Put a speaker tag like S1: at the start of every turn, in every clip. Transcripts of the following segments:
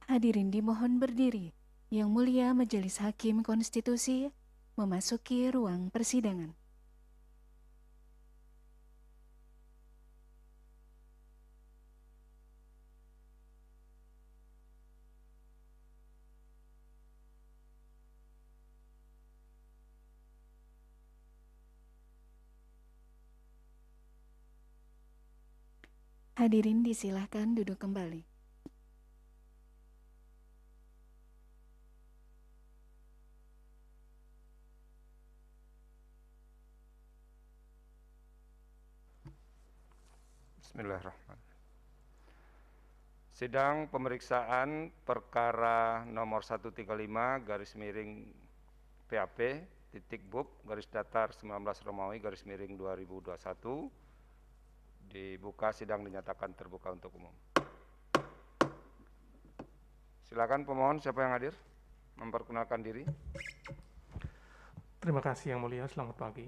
S1: Hadirin dimohon berdiri. Yang Mulia Majelis Hakim Konstitusi memasuki ruang persidangan. Hadirin disilahkan duduk kembali.
S2: Bismillahirrahmanirrahim. Sidang pemeriksaan perkara nomor 135 garis miring PAP titik BUP garis datar 19 Romawi garis miring 2021 dibuka. Sidang dinyatakan terbuka untuk umum. Silakan pemohon, siapa yang hadir? Memperkenalkan diri.
S3: Terima kasih Yang Mulia, selamat pagi.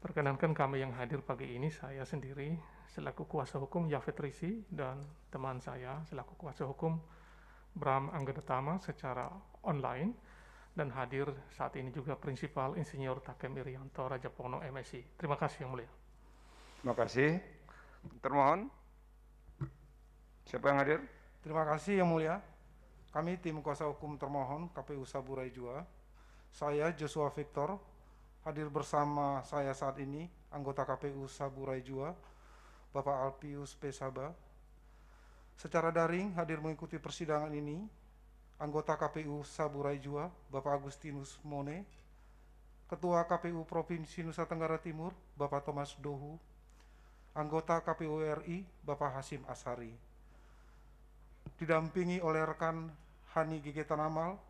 S3: Perkenankan kami yang hadir pagi ini, saya sendiri selaku kuasa hukum Yafet Risi dan teman saya selaku kuasa hukum Bram Anggadatama secara online, dan hadir saat ini juga Prinsipal Insinyur Takem Irianto Rajapono MSI. Terima kasih Yang Mulia.
S2: Terima kasih. Termohon, siapa yang hadir?
S4: Terima kasih Yang Mulia. Kami tim kuasa hukum termohon KPU Saburai Jua. Saya Joshua Victor, hadir bersama saya saat ini anggota KPU Saburai Jua, Bapak Alpius P. Saba. Secara daring hadir mengikuti persidangan ini anggota KPU Saburai Jua, Bapak Agustinus Mone, Ketua KPU Provinsi Nusa Tenggara Timur, Bapak Thomas Dohu, anggota KPU RI, Bapak Hasim Ashari, didampingi oleh rekan Hani Gigetan Amal,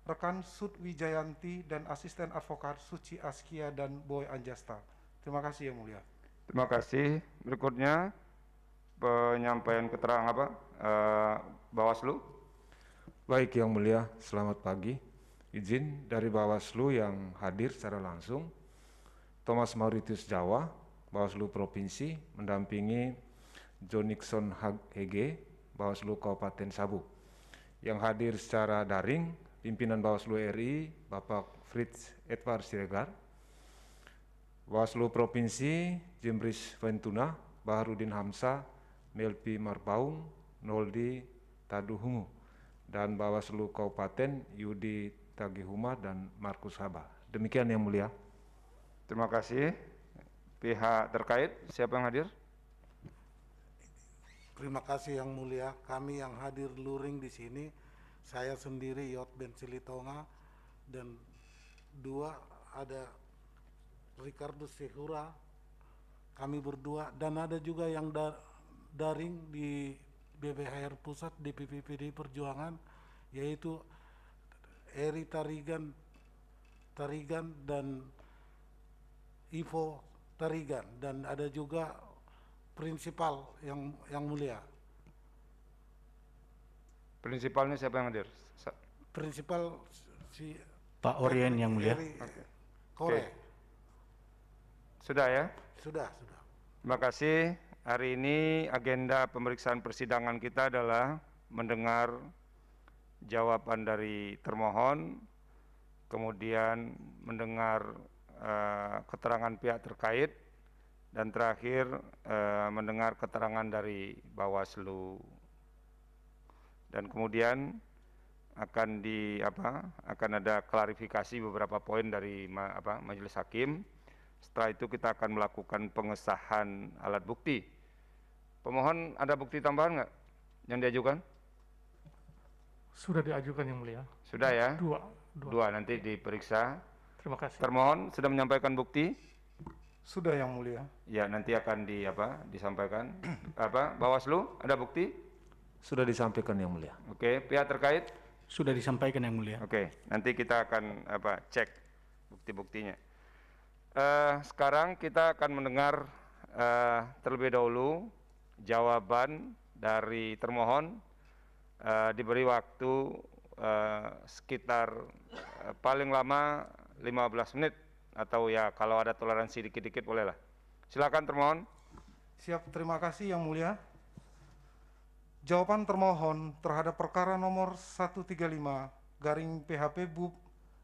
S4: rekan Sud Wijayanti, dan asisten advokat Suci Askia dan Boy Anjasta. Terima kasih Yang Mulia.
S2: Terima kasih. Berikutnya penyampaian keterangan Bawaslu.
S5: Baik Yang Mulia, selamat pagi. Izin dari Bawaslu yang hadir secara langsung, Thomas Mauritius Jawa, Bawaslu Provinsi, mendampingi John Nixon HG, Bawaslu Kabupaten Sabu. Yang hadir secara daring, Pimpinan Bawaslu RI, Bapak Fritz Edward Siregar, Bawaslu Provinsi, Jemris Ventuna, Baharudin Hamsa, Melpi Marpaung, Noldi Taduhungu, dan Bawaslu Kabupaten Yudi Tagihuma dan Markus Haba. Demikian Yang Mulia.
S2: Terima kasih. Pihak terkait, siapa yang hadir?
S6: Terima kasih Yang Mulia. Kami yang hadir luring di sini, saya sendiri Yot Ben Silitonga, dan dua ada Ricardo Sehura, kami berdua, dan ada juga yang daring di BBHR Pusat DPP PDI Perjuangan, yaitu Eri Tarigan dan Ivo Tarigan, dan ada juga Prinsipal yang Mulia.
S2: Prinsipalnya siapa yang hadir?
S6: Prinsipal si
S7: Pak Orien Yang Mulia.
S6: Kore.
S2: Oke. Sudah ya?
S6: Sudah.
S2: Terima kasih. Hari ini agenda pemeriksaan persidangan kita adalah mendengar jawaban dari termohon, kemudian mendengar keterangan pihak terkait, dan terakhir mendengar keterangan dari Bawaslu. Dan kemudian akan ada klarifikasi beberapa poin dari Majelis Hakim. Setelah itu kita akan melakukan pengesahan alat bukti. Pemohon ada bukti tambahan nggak yang diajukan?
S3: Sudah diajukan Yang Mulia.
S2: Sudah ya?
S3: Dua.
S2: Nanti diperiksa.
S3: Terima kasih.
S2: Termohon sudah menyampaikan bukti?
S4: Sudah Yang Mulia.
S2: Ya, nanti akan disampaikan. Bawaslu ada bukti?
S5: Sudah disampaikan Yang Mulia.
S2: Oke, pihak terkait?
S7: Sudah disampaikan Yang Mulia.
S2: Oke, nanti kita akan cek bukti-buktinya. Sekarang kita akan mendengar terlebih dahulu jawaban dari termohon. Diberi waktu sekitar paling lama 15 menit, atau ya kalau ada toleransi dikit-dikit bolehlah. Silakan termohon.
S4: Siap, terima kasih Yang Mulia. Jawaban termohon terhadap perkara nomor 135 garing PHP BUP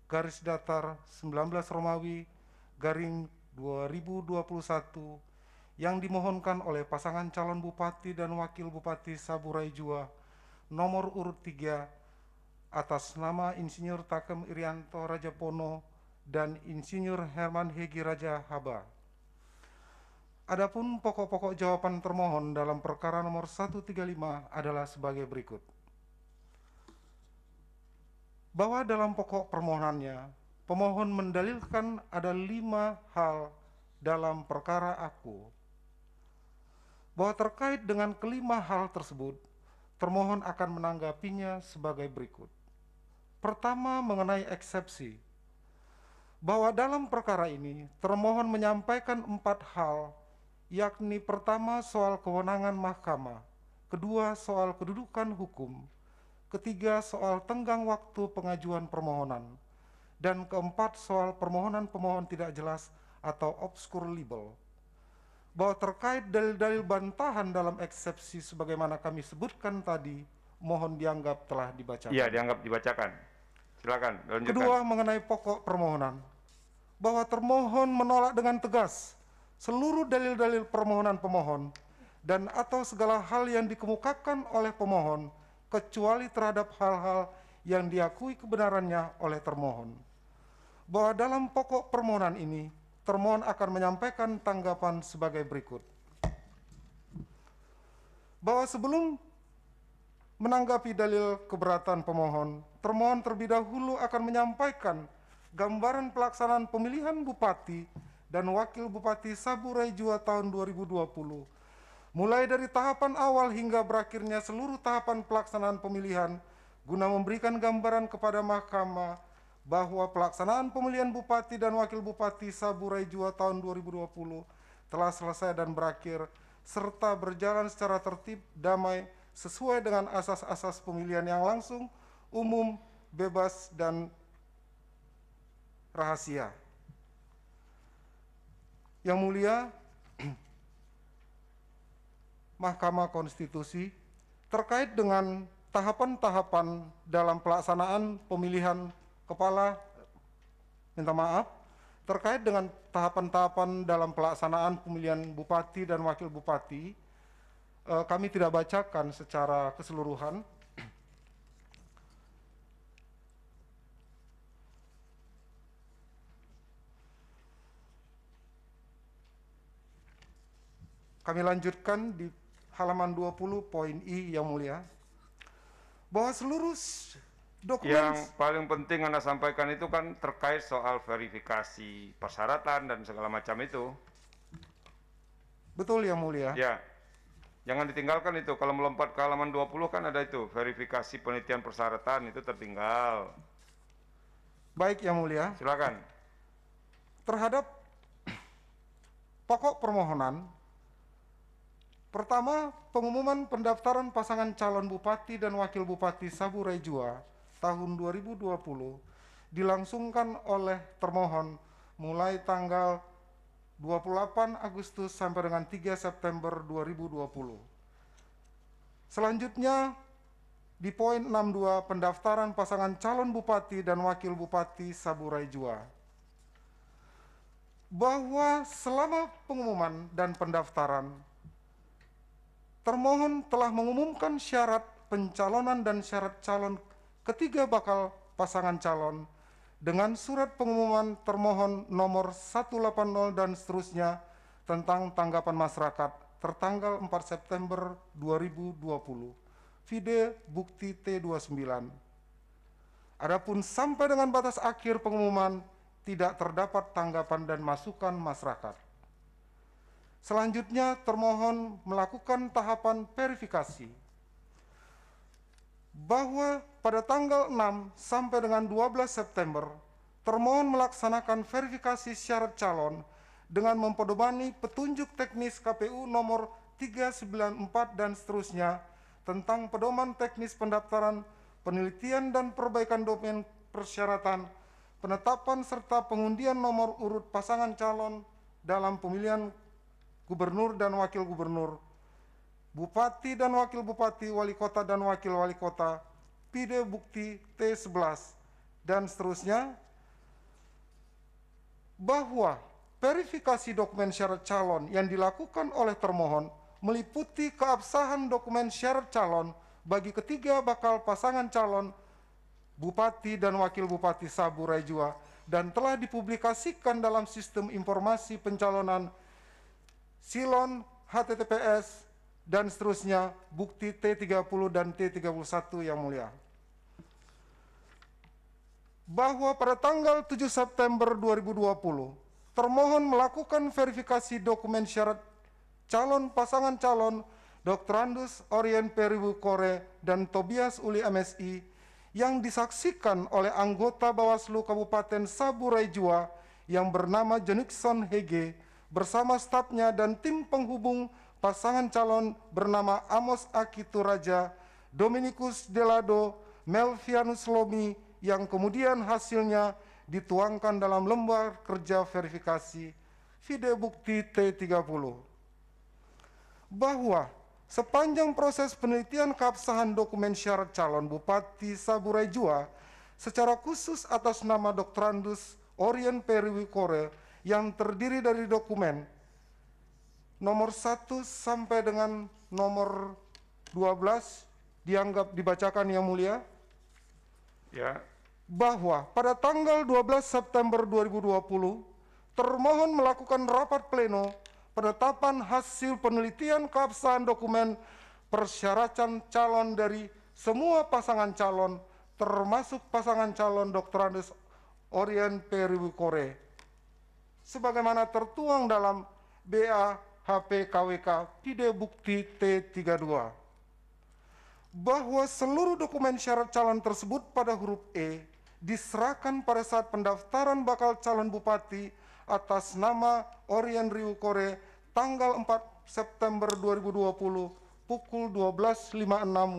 S4: garis datar 19 Romawi garing 2021 yang dimohonkan oleh pasangan calon bupati dan wakil bupati Saburai Jua nomor urut 3 atas nama Insinyur Takem Irianto Rajapono dan Insinyur Herman Hegi Raja Haba. Adapun pokok-pokok jawaban termohon dalam perkara nomor 135 adalah sebagai berikut. Bahwa dalam pokok permohonannya, pemohon mendalilkan ada 5 hal dalam perkara aku. Bahwa terkait dengan kelima hal tersebut, termohon akan menanggapinya sebagai berikut. Pertama, mengenai eksepsi. Bahwa dalam perkara ini, termohon menyampaikan 4 hal, yakni pertama soal kewenangan mahkamah, kedua soal kedudukan hukum, ketiga soal tenggang waktu pengajuan permohonan, dan keempat soal permohonan pemohon tidak jelas atau obscure libel. Bahwa terkait dalil-dalil bantahan dalam eksepsi sebagaimana kami sebutkan tadi, mohon dianggap telah dibacakan.
S2: Iya, dianggap dibacakan. Silakan, lanjutkan.
S4: Kedua, mengenai pokok permohonan, bahwa termohon menolak dengan tegas seluruh dalil-dalil permohonan pemohon dan atau segala hal yang dikemukakan oleh pemohon kecuali terhadap hal-hal yang diakui kebenarannya oleh termohon. Bahwa dalam pokok permohonan ini, termohon akan menyampaikan tanggapan sebagai berikut. Bahwa sebelum menanggapi dalil keberatan pemohon, termohon terlebih dahulu akan menyampaikan gambaran pelaksanaan pemilihan bupati dan wakil bupati Saburai Jua tahun 2020, mulai dari tahapan awal hingga berakhirnya seluruh tahapan pelaksanaan pemilihan, guna memberikan gambaran kepada mahkamah bahwa pelaksanaan pemilihan bupati dan wakil bupati Saburai Jua tahun 2020 telah selesai dan berakhir, serta berjalan secara tertib, damai, sesuai dengan asas-asas pemilihan yang langsung, umum, bebas, dan rahasia. Yang mulia, Mahkamah Konstitusi, terkait dengan tahapan-tahapan dalam pelaksanaan pemilihan terkait dengan tahapan-tahapan dalam pelaksanaan pemilihan bupati dan wakil bupati, kami tidak bacakan secara keseluruhan. Kami lanjutkan di halaman 20 poin I yang mulia, bahwa seluruh dokumen
S2: yang paling penting Anda sampaikan itu kan terkait soal verifikasi persyaratan dan segala macam itu.
S4: Betul yang mulia.
S2: Ya, jangan ditinggalkan itu. Kalau melompat ke halaman 20 kan ada itu, verifikasi penelitian persyaratan itu tertinggal.
S4: Baik yang mulia.
S2: Silakan.
S4: Terhadap pokok permohonan, pertama, pengumuman pendaftaran pasangan calon bupati dan wakil bupati Saburai Jua tahun 2020 dilangsungkan oleh termohon mulai tanggal 28 Agustus sampai dengan 3 September 2020. Selanjutnya, di poin 62 pendaftaran pasangan calon bupati dan wakil bupati Saburai Jua, bahwa selama pengumuman dan pendaftaran, termohon telah mengumumkan syarat pencalonan dan syarat calon ketiga bakal pasangan calon dengan surat pengumuman termohon nomor 180 dan seterusnya tentang tanggapan masyarakat tertanggal 4 September 2020. Vide bukti T29. Adapun sampai dengan batas akhir pengumuman tidak terdapat tanggapan dan masukan masyarakat. Selanjutnya, termohon melakukan tahapan verifikasi bahwa pada tanggal 6 sampai dengan 12 September, termohon melaksanakan verifikasi syarat calon dengan mempedomani petunjuk teknis KPU nomor 394 dan seterusnya tentang pedoman teknis pendaftaran, penelitian dan perbaikan dokumen persyaratan, penetapan serta pengundian nomor urut pasangan calon dalam pemilihan gubernur dan wakil gubernur Bupati dan Wakil Bupati, Wali Kota dan Wakil Wali Kota, Pide Bukti T11, dan seterusnya, bahwa verifikasi dokumen syarat calon yang dilakukan oleh termohon meliputi keabsahan dokumen syarat calon bagi ketiga bakal pasangan calon Bupati dan Wakil Bupati Saburai Jua dan telah dipublikasikan dalam sistem informasi pencalonan Silon HTTPS dan seterusnya bukti T30 dan T31 yang mulia. Bahwa pada tanggal 7 September 2020, termohon melakukan verifikasi dokumen syarat calon pasangan calon Dr. Andus Orien Periwu Kore dan Tobias Uli MSI yang disaksikan oleh anggota Bawaslu Kabupaten Saburai Jua yang bernama Jonikson Hege bersama stafnya dan tim penghubung pasangan calon bernama Amos Akitu Raja, Dominikus Delado, Melvianus Lomi yang kemudian hasilnya dituangkan dalam lembar kerja verifikasi Vide Bukti T30. Bahwa sepanjang proses penelitian keabsahan dokumen syarat calon Bupati Saburai Jua secara khusus atas nama Dr. Andus Orien Periwi Kore yang terdiri dari dokumen nomor 1 sampai dengan nomor 12 dianggap dibacakan yang mulia.
S2: Ya.
S4: Bahwa pada tanggal 12 September 2020 termohon melakukan rapat pleno penetapan hasil penelitian keabsahan dokumen persyaratan calon dari semua pasangan calon termasuk pasangan calon Dr. Andus Orien Periwi Kore sebagaimana tertuang dalam BA HP KWK Pide Bukti T32. Bahwa seluruh dokumen syarat calon tersebut pada huruf E diserahkan pada saat pendaftaran bakal calon bupati atas nama Orien Riu Kore tanggal 4 September 2020 pukul 12.56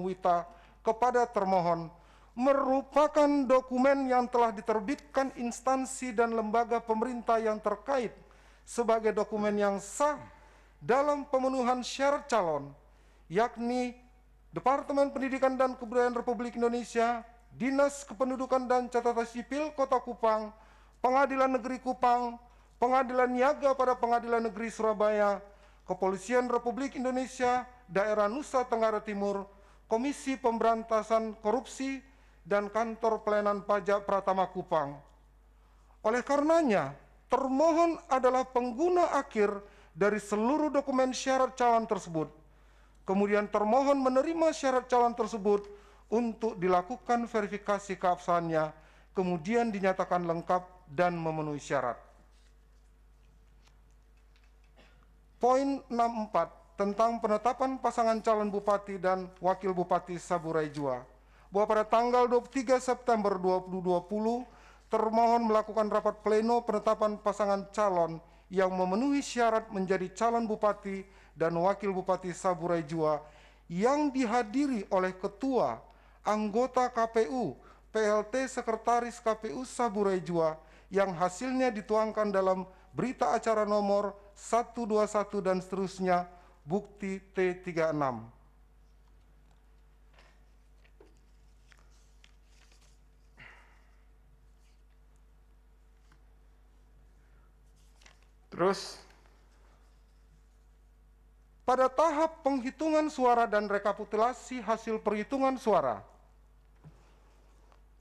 S4: WITA kepada termohon merupakan dokumen yang telah diterbitkan instansi dan lembaga pemerintah yang terkait sebagai dokumen yang sah dalam pemenuhan syarat calon, yakni Departemen Pendidikan dan Kebudayaan Republik Indonesia, Dinas Kependudukan dan Catatan Sipil Kota Kupang, Pengadilan Negeri Kupang, Pengadilan Niaga pada Pengadilan Negeri Surabaya, Kepolisian Republik Indonesia, Daerah Nusa Tenggara Timur, Komisi Pemberantasan Korupsi, dan Kantor Pelayanan Pajak Pratama Kupang. Oleh karenanya, termohon adalah pengguna akhir dari seluruh dokumen syarat calon tersebut. Kemudian termohon menerima syarat calon tersebut untuk dilakukan verifikasi keabsahannya, kemudian dinyatakan lengkap dan memenuhi syarat. Poin 64 tentang penetapan pasangan calon bupati dan wakil bupati Saburai Jua. Bahwa pada tanggal 23 September 2020, termohon melakukan rapat pleno penetapan pasangan calon yang memenuhi syarat menjadi calon bupati dan wakil bupati Saburai Jua yang dihadiri oleh ketua, anggota KPU, PLT Sekretaris KPU Saburai Jua yang hasilnya dituangkan dalam berita acara nomor 121 dan seterusnya bukti T36.
S2: Terus
S4: pada tahap penghitungan suara dan rekapitulasi hasil perhitungan suara.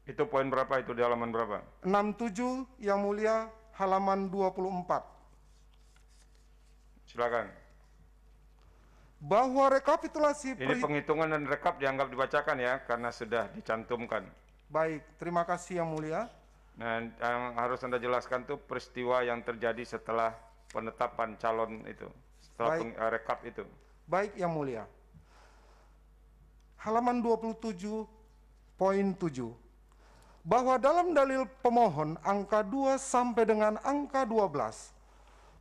S2: Itu poin berapa itu di halaman berapa?
S4: 67 yang mulia halaman 24.
S2: Silakan.
S4: Bahwa rekapitulasi
S2: Ini penghitungan dan rekap dianggap dibacakan ya karena sudah dicantumkan.
S4: Baik, terima kasih yang mulia.
S2: Nah, yang harus Anda jelaskan itu peristiwa yang terjadi setelah penetapan calon itu, setelah rekap itu.
S4: Baik yang mulia. Halaman 27, poin 7. Bahwa dalam dalil pemohon angka 2 sampai dengan angka 12,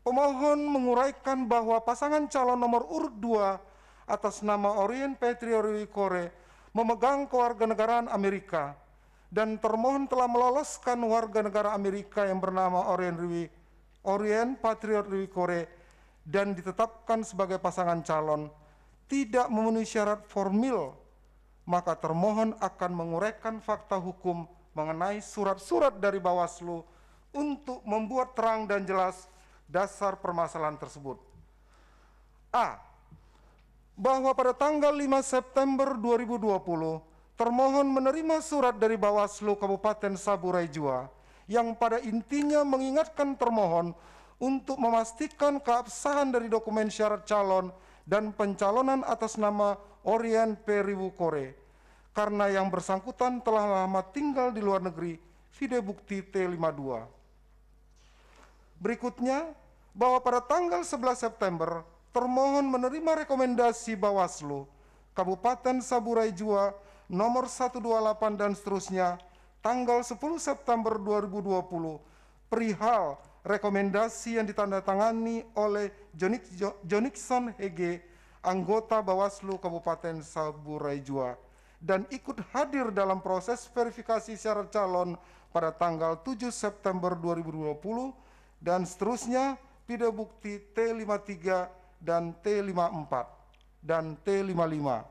S4: pemohon menguraikan bahwa pasangan calon nomor urut 2 atas nama Orien Petriori Kore memegang kewarganegaraan Amerika dan termohon telah meloloskan warga negara Amerika yang bernama Orien Patriot Riwi Kore dan ditetapkan sebagai pasangan calon tidak memenuhi syarat formil, maka termohon akan menguraikan fakta hukum mengenai surat-surat dari Bawaslu untuk membuat terang dan jelas dasar permasalahan tersebut. A. Bahwa pada tanggal 5 September 2020, termohon menerima surat dari Bawaslu Kabupaten Saburai Jua yang pada intinya mengingatkan termohon untuk memastikan keabsahan dari dokumen syarat calon dan pencalonan atas nama Orien P. Riwukore karena yang bersangkutan telah lama tinggal di luar negeri, vide bukti T52. Berikutnya, bahwa pada tanggal 11 September, termohon menerima rekomendasi Bawaslu Kabupaten Saburai Jua nomor 128 dan seterusnya tanggal 10 September 2020 perihal rekomendasi yang ditandatangani oleh Jonikson Hege, anggota Bawaslu Kabupaten Saburai Jua, dan ikut hadir dalam proses verifikasi syarat calon pada tanggal 7 September 2020 dan seterusnya vide bukti T53 dan T54 dan T55.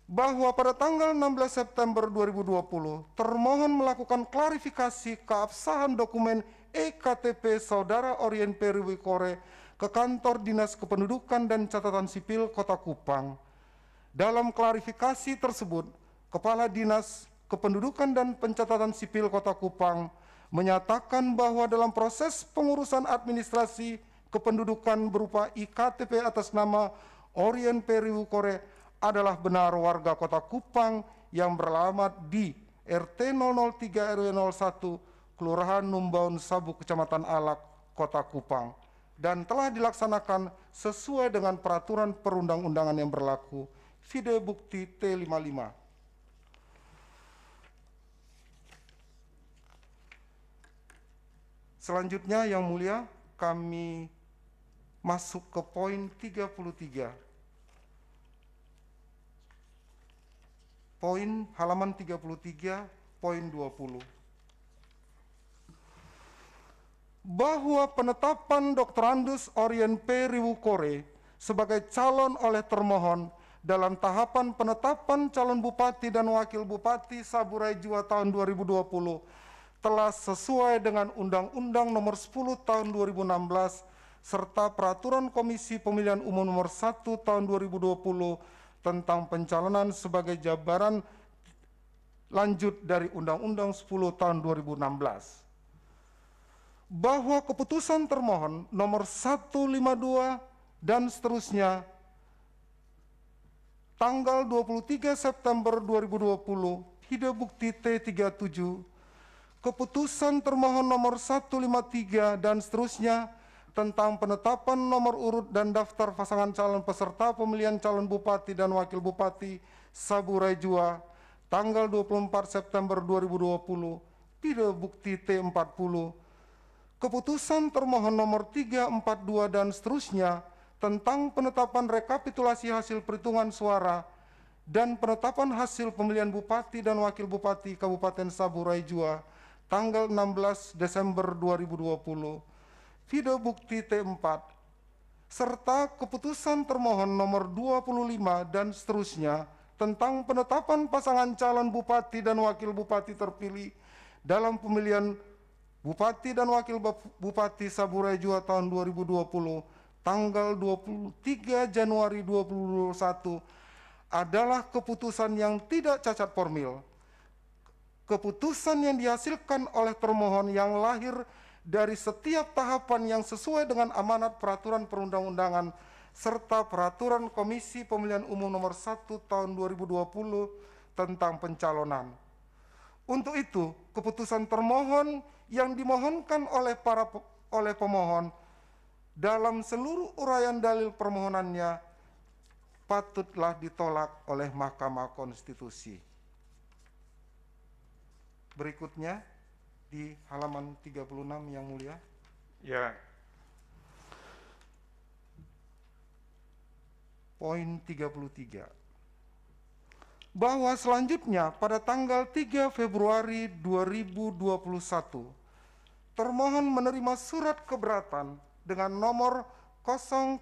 S4: Bahwa pada tanggal 16 September 2020, termohon melakukan klarifikasi keabsahan dokumen EKTP Saudara Orien P. Riwukore ke Kantor Dinas Kependudukan dan Catatan Sipil Kota Kupang. Dalam klarifikasi tersebut, Kepala Dinas Kependudukan dan Pencatatan Sipil Kota Kupang menyatakan bahwa dalam proses pengurusan administrasi kependudukan berupa IKTP atas nama Orien P. Riwukore adalah benar warga Kota Kupang yang beralamat di RT 003 RW 01 Kelurahan Numbaun Sabu Kecamatan Alak, Kota Kupang, dan telah dilaksanakan sesuai dengan peraturan perundang-undangan yang berlaku, vide bukti T55. Selanjutnya yang mulia, kami masuk ke poin 33. Poin halaman 33, poin 20. Bahwa penetapan Dr. Andus Orien P. Riwukore sebagai calon oleh termohon dalam tahapan penetapan calon bupati dan wakil bupati Saburai Jua tahun 2020 telah sesuai dengan Undang-Undang Nomor 10 Tahun 2016 serta Peraturan Komisi Pemilihan Umum Nomor 1 Tahun 2020 tentang pencalonan sebagai jabaran lanjut dari Undang-Undang 10 Tahun 2016. Bahwa keputusan termohon nomor 152 dan seterusnya tanggal 23 September 2020, vide bukti T37, keputusan termohon nomor 153 dan seterusnya tentang penetapan nomor urut dan daftar pasangan calon peserta pemilihan calon bupati dan wakil bupati Saburai Jua tanggal 24 September 2020, vide bukti T40, keputusan termohon nomor 342 dan seterusnya tentang penetapan rekapitulasi hasil perhitungan suara dan penetapan hasil pemilihan bupati dan wakil bupati Kabupaten Saburai Jua tanggal 16 Desember 2020, vide bukti T4, serta keputusan termohon nomor 25 dan seterusnya tentang penetapan pasangan calon bupati dan wakil bupati terpilih dalam pemilihan bupati dan wakil bupati Saburai Jua tahun 2020 tanggal 23 Januari 2021 adalah keputusan yang tidak cacat formil. Keputusan yang dihasilkan oleh termohon yang lahir dari setiap tahapan yang sesuai dengan amanat peraturan perundang-undangan serta peraturan Komisi Pemilihan Umum Nomor 1 Tahun 2020 tentang pencalonan. Untuk itu, keputusan termohon yang dimohonkan oleh pemohon dalam seluruh uraian dalil permohonannya patutlah ditolak oleh Mahkamah Konstitusi. Berikutnya di halaman 36 yang mulia.
S2: Ya.
S4: Poin 33. Bahwa selanjutnya pada tanggal 3 Februari 2021, termohon menerima surat keberatan dengan nomor 001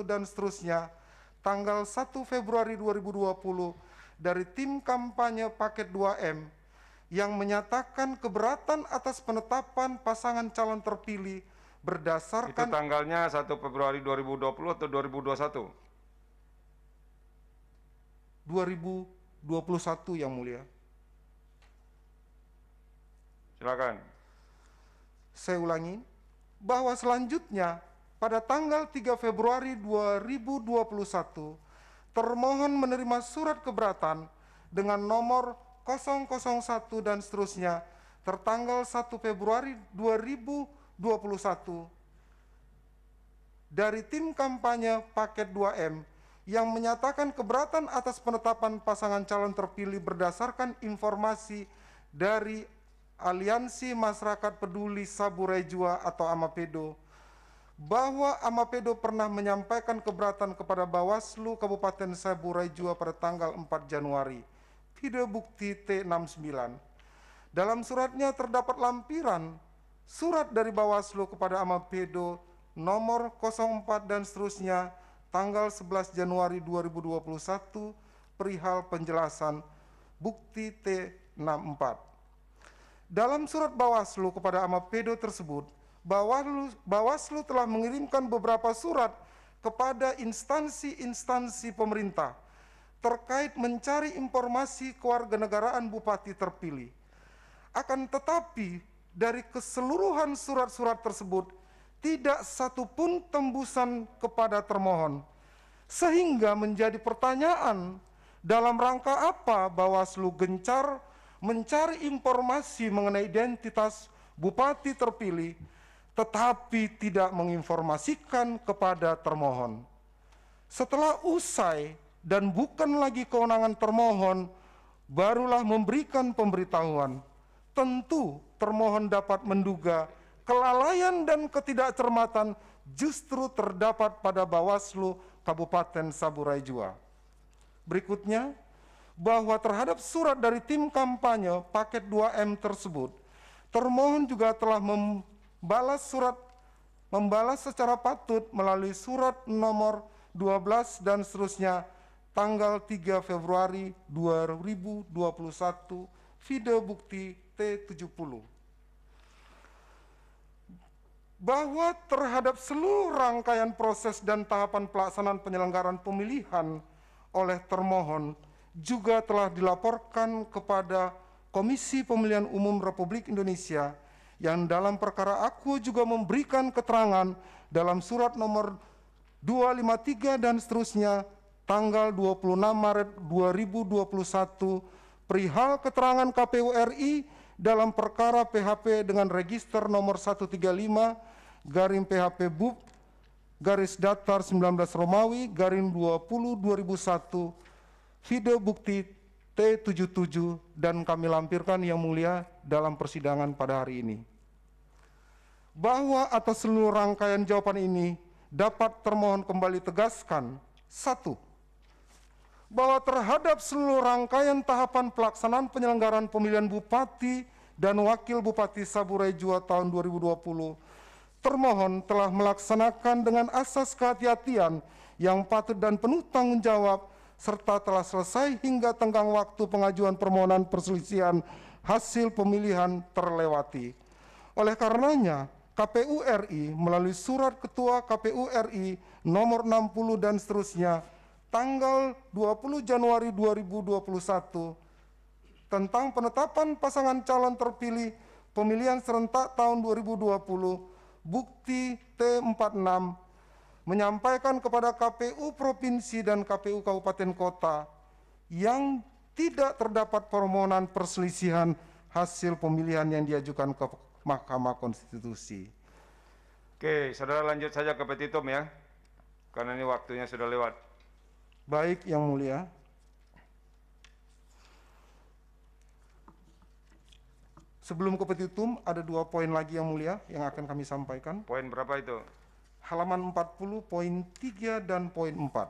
S4: dan seterusnya tanggal 1 Februari 2020 dari tim kampanye paket 2M yang menyatakan keberatan atas penetapan pasangan calon terpilih
S2: Itu
S4: berdasarkan
S2: tanggalnya 1 Februari 2020 atau 2021?
S4: 2021 yang mulia.
S2: Silakan.
S4: Saya ulangi, bahwa selanjutnya pada tanggal 3 Februari 2021, termohon menerima surat keberatan dengan nomor 001 dan seterusnya tertanggal 1 Februari 2021 dari tim kampanye paket 2M yang menyatakan keberatan atas penetapan pasangan calon terpilih berdasarkan informasi dari Aliansi Masyarakat Peduli Saburai Jua atau AMAPEDO, bahwa AMAPEDO pernah menyampaikan keberatan kepada Bawaslu Kabupaten Saburai Jua pada tanggal 4 Januari. Video bukti T69. Dalam suratnya terdapat lampiran surat dari Bawaslu kepada AMAPEDO nomor 04 dan seterusnya tanggal 11 Januari 2021 perihal penjelasan bukti T64. Dalam surat Bawaslu kepada AMAPEDO tersebut, Bawaslu telah mengirimkan beberapa surat kepada instansi-instansi pemerintah terkait mencari informasi kewarganegaraan bupati terpilih. Akan tetapi, dari keseluruhan surat-surat tersebut, tidak satu pun tembusan kepada termohon. Sehingga menjadi pertanyaan, dalam rangka apa Bawaslu gencar mencari informasi mengenai identitas bupati terpilih, tetapi tidak menginformasikan kepada termohon. Setelah usai dan bukan lagi kewenangan termohon, barulah memberikan pemberitahuan. Tentu termohon dapat menduga kelalaian dan ketidakcermatan justru terdapat pada Bawaslu Kabupaten Saburai Jua. Berikutnya, bahwa terhadap surat dari tim kampanye paket 2M tersebut, termohon juga telah membalas secara patut melalui surat nomor 12 dan seterusnya tanggal 3 Februari 2021, video bukti T70. Bahwa terhadap seluruh rangkaian proses dan tahapan pelaksanaan penyelenggaraan pemilihan oleh termohon juga telah dilaporkan kepada Komisi Pemilihan Umum Republik Indonesia yang dalam perkara aku juga memberikan keterangan dalam surat nomor 253 dan seterusnya tanggal 26 Maret 2021 perihal keterangan KPU RI dalam perkara PHP dengan register nomor 135 garing PHP BUP garis datar 19 Romawi garing 20/2001 video bukti T77 dan kami lampirkan yang mulia dalam persidangan pada hari ini. Bahwa atas seluruh rangkaian jawaban ini dapat termohon kembali tegaskan, 1. Bahwa terhadap seluruh rangkaian tahapan pelaksanaan penyelenggaraan pemilihan bupati dan wakil bupati Saburai Jua tahun 2020, termohon telah melaksanakan dengan asas kehati-hatian yang patut dan penuh tanggung jawab serta telah selesai hingga tenggang waktu pengajuan permohonan perselisihan hasil pemilihan terlewati. Oleh karenanya, KPU RI melalui surat Ketua KPU RI nomor 60 dan seterusnya tanggal 20 Januari 2021 tentang penetapan pasangan calon terpilih pemilihan serentak tahun 2020 bukti T46 menyampaikan kepada KPU Provinsi dan KPU Kabupaten Kota yang tidak terdapat permohonan perselisihan hasil pemilihan yang diajukan ke Mahkamah Konstitusi.
S2: Oke, saudara lanjut saja ke petitum ya, karena ini waktunya sudah lewat.
S4: Baik, Yang Mulia. Sebelum ke petitum, ada 2 poin lagi Yang Mulia yang akan kami sampaikan.
S2: Poin berapa itu?
S4: Halaman 40, poin 3 dan poin 4.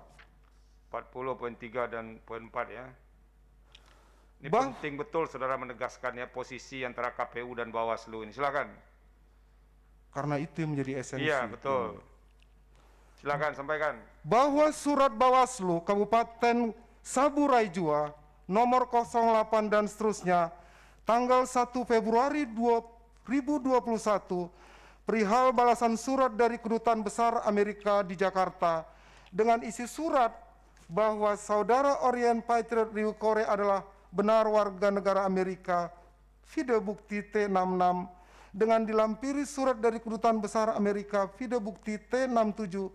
S2: 40, poin 3 dan poin 4 ya. Ini penting betul saudara menegaskan ya posisi antara KPU dan Bawaslu ini. Silakan.
S4: Karena itu yang menjadi esensi.
S2: Iya, betul. Silakan sampaikan.
S4: Bahwa surat Bawaslu Kabupaten Saburai Jua nomor 08 dan seterusnya tanggal 1 Februari 2021 perihal balasan surat dari Kedutaan Besar Amerika di Jakarta dengan isi surat bahwa saudara Orien Patriot Riu Kore adalah benar warga negara Amerika, video bukti T66, dengan dilampiri surat dari Kedutaan Besar Amerika, video bukti T67,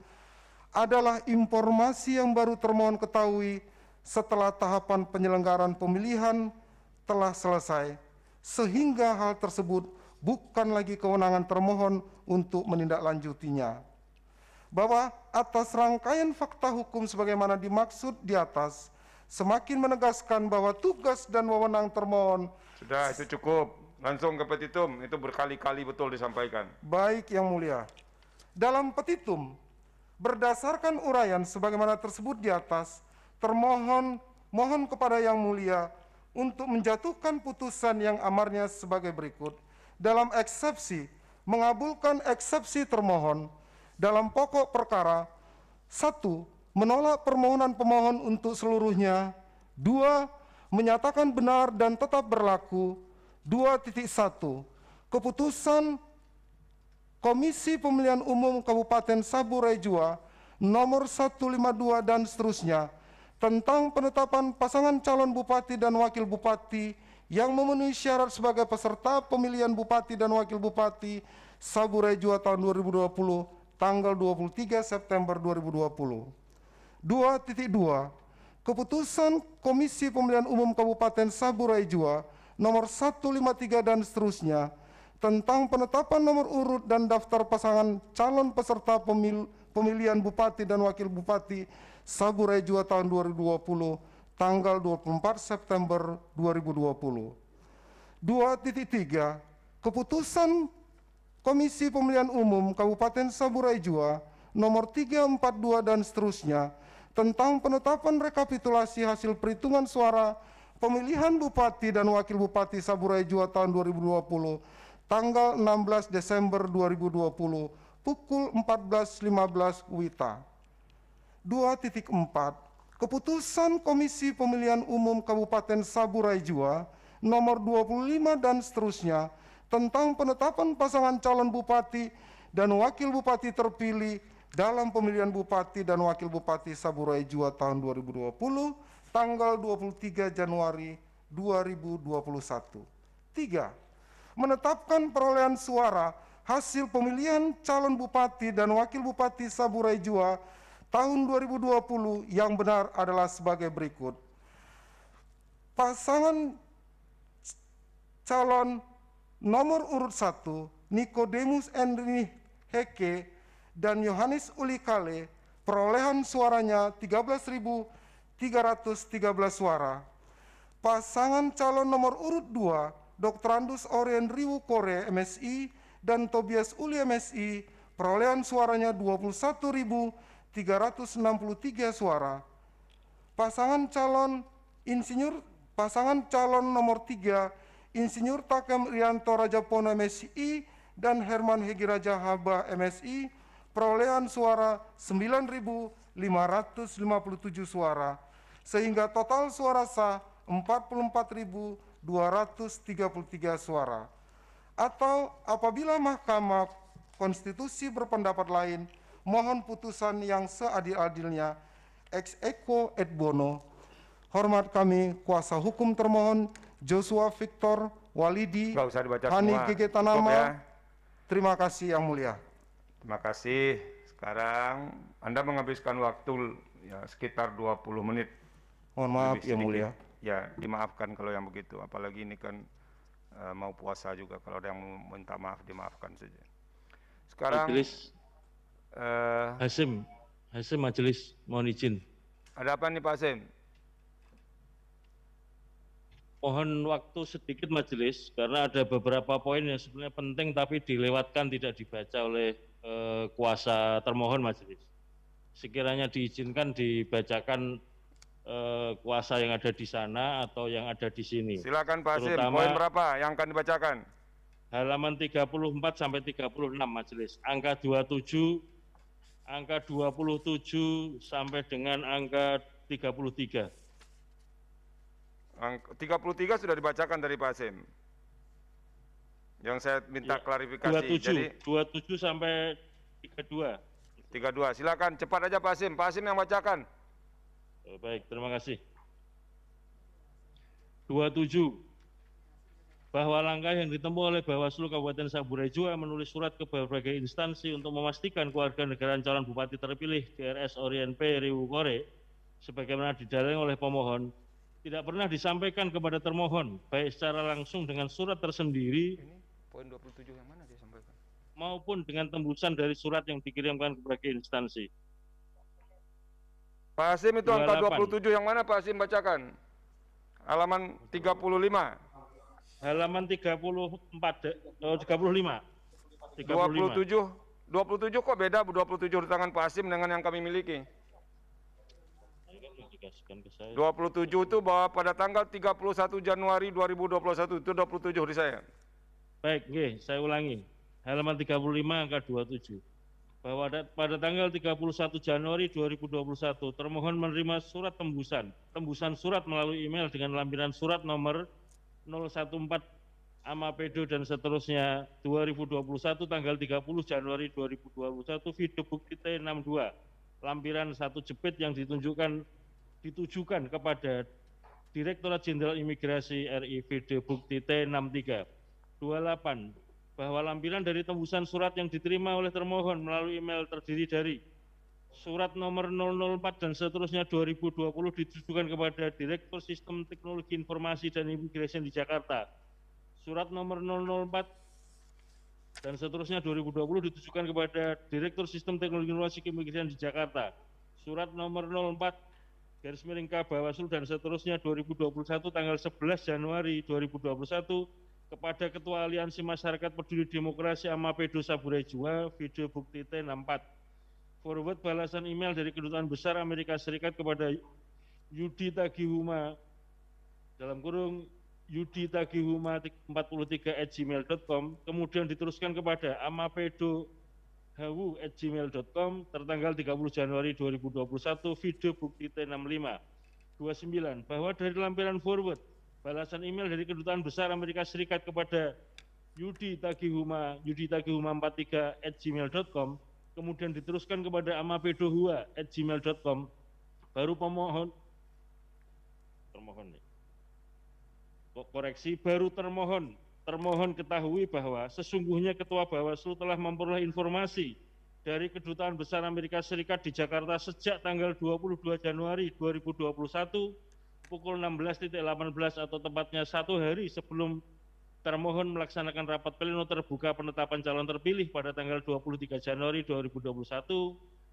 S4: adalah informasi yang baru termohon ketahui setelah tahapan penyelenggaraan pemilihan telah selesai, sehingga hal tersebut bukan lagi kewenangan termohon untuk menindaklanjutinya. Bahwa atas rangkaian fakta hukum sebagaimana dimaksud di atas, semakin menegaskan bahwa tugas dan wewenang termohon.
S2: Sudah, itu cukup. Langsung ke petitum, itu berkali-kali betul disampaikan.
S4: Baik Yang Mulia. Dalam petitum, berdasarkan uraian sebagaimana tersebut di atas, termohon mohon kepada Yang Mulia untuk menjatuhkan putusan yang amarnya sebagai berikut. Dalam eksepsi, mengabulkan eksepsi termohon dalam pokok perkara. 1. Menolak permohonan pemohon untuk seluruhnya. 2. Menyatakan benar dan tetap berlaku. 2.1. Keputusan Komisi Pemilihan Umum Kabupaten Saburai Jua nomor 152 dan seterusnya tentang penetapan pasangan calon bupati dan wakil bupati yang memenuhi syarat sebagai peserta pemilihan bupati dan wakil bupati Saburai Jua tahun 2020 tanggal 23 September 2020. 2.2. Keputusan Komisi Pemilihan Umum Kabupaten Saburai Jua nomor 153 dan seterusnya tentang penetapan nomor urut dan daftar pasangan calon peserta pemilihan bupati dan wakil bupati Saburai Jua tahun 2020 tanggal 24 September 2020. 2.3. Keputusan Komisi Pemilihan Umum Kabupaten Saburai Jua nomor 342 dan seterusnya tentang penetapan rekapitulasi hasil perhitungan suara pemilihan bupati dan wakil bupati Saburai Jua tahun 2020 tanggal 16 Desember 2020 pukul 14.15 WITA. 2.4. Keputusan Komisi Pemilihan Umum Kabupaten Saburai Jua nomor 25 dan seterusnya tentang penetapan pasangan calon bupati dan wakil bupati terpilih dalam pemilihan bupati dan wakil bupati Saburai Jua tahun 2020 tanggal 23 Januari 2021. 3. Menetapkan perolehan suara hasil pemilihan calon bupati dan wakil bupati Saburai Jua tahun 2020 yang benar adalah sebagai berikut. Pasangan calon nomor urut 1 Nikodemus Henry Heke dan Yohanes Ulikale perolehan suaranya 13.313 suara. Pasangan calon nomor urut 2 Dr. Andus Orien Riwu Kore MSI dan Tobias Uli MSI perolehan suaranya 21.363 suara. Pasangan calon nomor 3 Insinyur Takem Rianto Rajapono MSI dan Herman Hegi Raja Haba MSI perolehan suara 9.557 suara sehingga total suara sah 44.233 suara. Atau apabila Mahkamah Konstitusi berpendapat lain, mohon putusan yang seadil-adilnya ex aequo et bono. Hormat kami kuasa hukum termohon Joshua Victor Walidi Hani GG Tanama. Ya. Terima kasih Yang Mulia.
S2: Terima kasih. Sekarang Anda menghabiskan waktu ya sekitar 20 menit.
S4: Mohon maaf Yang Mulia.
S2: Ya, dimaafkan kalau yang begitu. Apalagi ini kan mau puasa juga. Kalau ada yang minta maaf, dimaafkan saja. Sekarang
S8: Majelis Hasim Majelis mohon izin.
S2: Ada apa nih Pak Hasim?
S8: Mohon waktu sedikit Majelis karena ada beberapa poin yang sebenarnya penting tapi dilewatkan, tidak dibaca oleh kuasa termohon Majelis. Sekiranya diizinkan dibacakan kuasa yang ada di sana atau yang ada di sini.
S2: Silakan Pak Hasim, poin berapa yang akan dibacakan?
S8: Halaman 34 sampai 36 Majelis. Angka 27 angka 27 sampai dengan angka 33.
S2: Angka 33 sudah dibacakan dari Pak Hasim. Yang saya minta
S8: Ya,
S2: klarifikasi.
S8: 27,
S2: Jadi
S8: 27 sampai 32.
S2: 32, silakan cepat aja Pak Hasim. Pak Hasim yang bacakan.
S8: Baik, terima kasih. 27. Bahwa langkah yang ditempuh oleh Bawaslu Kabupaten Saburai Jua menulis surat ke berbagai instansi untuk memastikan kewarganegaraan calon bupati terpilih DRS Orien P. Riwu Kore sebagaimana didalilkan oleh pemohon tidak pernah disampaikan kepada termohon baik secara langsung dengan surat tersendiri
S2: Ini poin 27 yang mana dia sampaikan?
S8: maupun dengan tembusan dari surat yang dikirimkan ke berbagai instansi.
S2: Pak Hasim itu angka
S8: 28.
S2: 27 yang mana Pak Hasim bacakan? Halaman 35.
S8: Halaman 34, 35.
S2: 27 kok beda 27 di tangan Pak Hasim dengan yang kami miliki. 27 itu bahwa pada tanggal 31 Januari 2021 itu 27 di saya.
S8: Baik, saya ulangi. Halaman 35 angka 27. Bahwa pada tanggal 31 Januari 2021 termohon menerima surat tembusan surat melalui email dengan lampiran surat nomor 014 Amapedo dan seterusnya 2021 tanggal 30 Januari 2021 video bukti T62 lampiran 1 jepit yang ditujukan kepada Direktorat Jenderal Imigrasi RI video bukti T63. 28 bahwa lampiran dari tembusan surat yang diterima oleh termohon melalui email terdiri dari surat nomor 004 dan seterusnya 2020 ditujukan kepada Direktur Sistem Teknologi Informasi dan Imigrasi di Jakarta. Surat nomor 004 dan seterusnya 2020 ditujukan kepada Direktur Sistem Teknologi Informasi Keimigrasian di Jakarta. Surat nomor 04 garis miring K Bawaslu dan seterusnya 2021 tanggal 11 Januari 2021 kepada Ketua Aliansi Masyarakat Peduli Demokrasi Amapedo Saburai Jua video bukti T64. Forward balasan email dari Kedutaan Besar Amerika Serikat kepada Yudi Tagihuma dalam kurung Yudi Tagihuma 43@gmail.com kemudian diteruskan kepada amapedo@gmail.com tertanggal 30 Januari 2021 video bukti T65. 29 bahwa dari lampiran forward balasan email dari Kedutaan Besar Amerika Serikat kepada Yudi Tagihuma 43@gmail.com kemudian diteruskan kepada amapedohua@gmail.com baru termohon ketahui bahwa sesungguhnya Ketua Bawaslu telah memperoleh informasi dari Kedutaan Besar Amerika Serikat di Jakarta sejak tanggal 22 Januari 2021 pukul 16.18 atau tepatnya 1 hari sebelum termohon melaksanakan rapat pleno terbuka penetapan calon terpilih pada tanggal 23 Januari 2021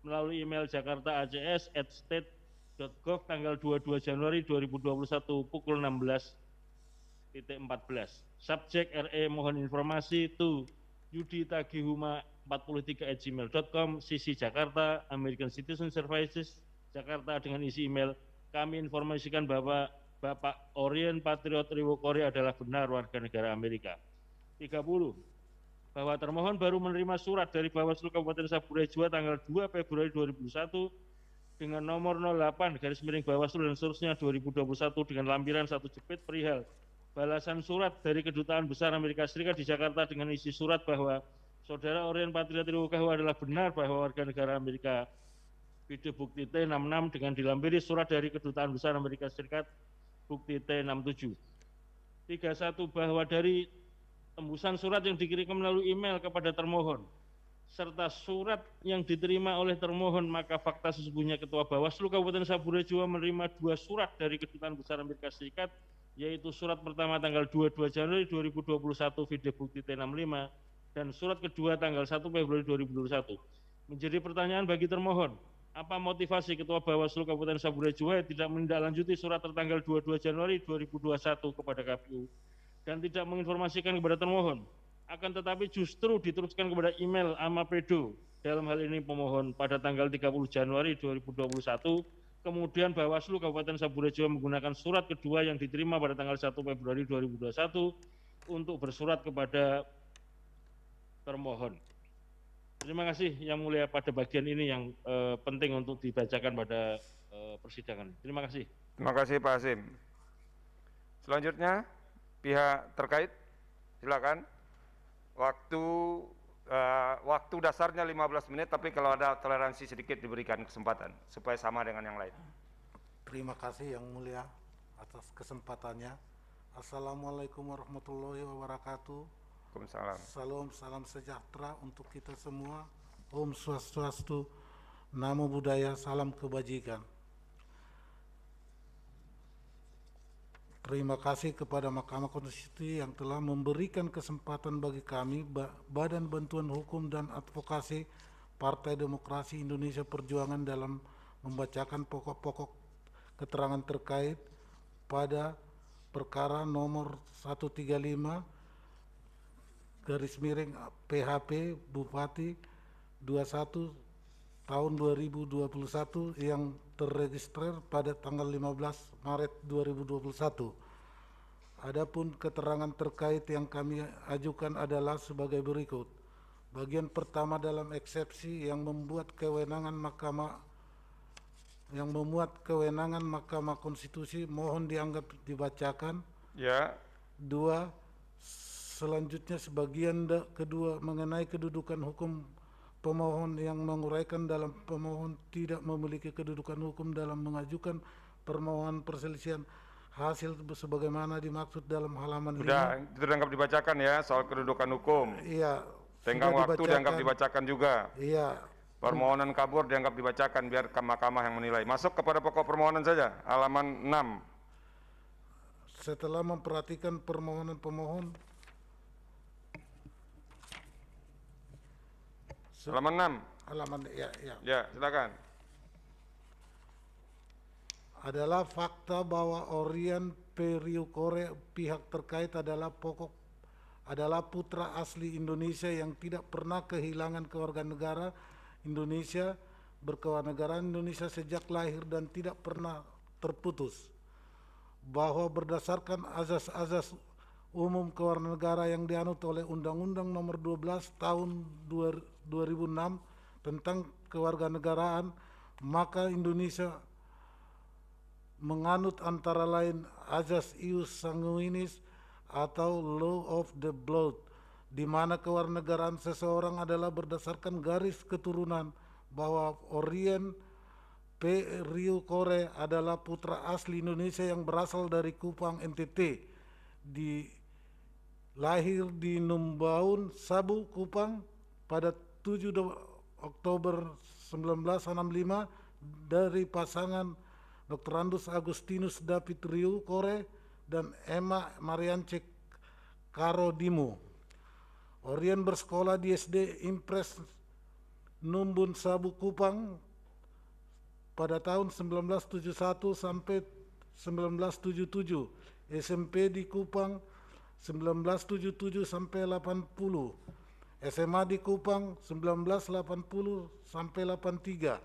S8: melalui email jakarta.acs@state.gov tanggal 22 Januari 2021 pukul 16.14. Subjek RE mohon informasi to Yudi Tagihuma 43@gmail.com sisi Jakarta American Citizen Services Jakarta dengan isi email kami informasikan bahwa Bapak Orien Patriot Riwu Kore adalah benar warga negara Amerika. 30 bahwa termohon baru menerima surat dari Bawaslu Kabupaten Saburai Jua tanggal 2 Februari 2021 dengan nomor 08 garis miring Bawaslu dan seterusnya 2021 dengan lampiran 1 jepit perihal balasan surat dari Kedutaan Besar Amerika Serikat di Jakarta dengan isi surat bahwa Saudara Orien Patriot Riwu Kore adalah benar bahwa warga negara Amerika. Video bukti T66 dengan dilampiri surat dari Kedutaan Besar Amerika Serikat bukti T67. 31 bahwa dari tembusan surat yang dikirimkan melalui email kepada termohon serta surat yang diterima oleh termohon maka fakta sesungguhnya Ketua Bawaslu Kabupaten Saburai Jua menerima 2 surat dari Kedutaan Besar Amerika Serikat yaitu surat pertama tanggal 22 Januari 2021 video bukti T65 dan surat kedua tanggal 1 Februari 2021. Menjadi pertanyaan bagi termohon, apa motivasi Ketua Bawaslu Kabupaten Saburai Jua tidak menindaklanjuti surat tertanggal 22 Januari 2021 kepada KPU dan tidak menginformasikan kepada termohon, akan tetapi justru diteruskan kepada email Amapedo dalam hal ini pemohon pada tanggal 30 Januari 2021, kemudian Bawaslu Kabupaten Saburai Jua menggunakan surat kedua yang diterima pada tanggal 1 Februari 2021 untuk bersurat kepada termohon. Terima kasih Yang Mulia pada bagian ini yang penting untuk dibacakan pada persidangan. Terima kasih.
S2: Terima kasih Pak Hasim. Selanjutnya pihak terkait, silakan. Waktu dasarnya 15 menit, tapi kalau ada toleransi sedikit diberikan kesempatan supaya sama dengan yang lain.
S6: Terima kasih Yang Mulia atas kesempatannya. Assalamualaikum warahmatullahi wabarakatuh.
S2: Waalaikumsalam.
S6: Salam sejahtera untuk kita semua. Om Swastiastu, Namo Buddhaya, salam kebajikan. Terima kasih kepada Mahkamah Konstitusi yang telah memberikan kesempatan bagi kami, Badan Bantuan Hukum dan Advokasi Partai Demokrasi Indonesia Perjuangan dalam membacakan pokok-pokok keterangan terkait pada perkara nomor 135 PHP Bupati 21 tahun 2021 yang terregistrer pada tanggal 15 Maret 2021. Adapun keterangan terkait yang kami ajukan adalah sebagai berikut. Bagian pertama dalam eksepsi yang memuat kewenangan Mahkamah Konstitusi mohon dianggap dibacakan.
S2: Ya.
S6: 2. Selanjutnya sebagian kedua mengenai kedudukan hukum pemohon yang menguraikan dalam pemohon tidak memiliki kedudukan hukum dalam mengajukan permohonan perselisihan hasil sebagaimana dimaksud dalam halaman 5.
S2: Sudah, itu dianggap dibacakan ya, soal kedudukan hukum.
S6: Iya.
S2: Tenggang waktu dianggap dibacakan juga.
S6: Iya.
S2: Permohonan kabur dianggap dibacakan biar mahkamah yang menilai. Masuk kepada pokok permohonan saja, halaman 6.
S6: Setelah memperhatikan permohonan pemohon,
S2: halaman 6.
S6: Halaman ya.
S2: Ya, silakan.
S6: Adalah fakta bahwa Orion Periukore pihak terkait adalah putra asli Indonesia yang tidak pernah kehilangan kewarganegaraan Indonesia, berkewarganegaraan Indonesia sejak lahir dan tidak pernah terputus. Bahwa berdasarkan azas-azas umum kewarganegaraan yang dianut oleh Undang-Undang Nomor 12 Tahun 2006 tentang kewarganegaraan, maka Indonesia menganut antara lain azas ius sanguinis atau law of the blood, di mana kewarganegaraan seseorang adalah berdasarkan garis keturunan, bahwa Orion Periukore adalah putra asli Indonesia yang berasal dari Kupang, NTT, lahir di Numbaun, Sabu, Kupang pada 7 Oktober 1965 dari pasangan Dr. Andus Agustinus David Riukore dan Emma Mariance Karodimo. Orion bersekolah di SD Impres Numbun Sabu Kupang pada tahun 1971 sampai 1977, SMP di Kupang 1977 sampai 80, SMA di Kupang 1980 sampai 83,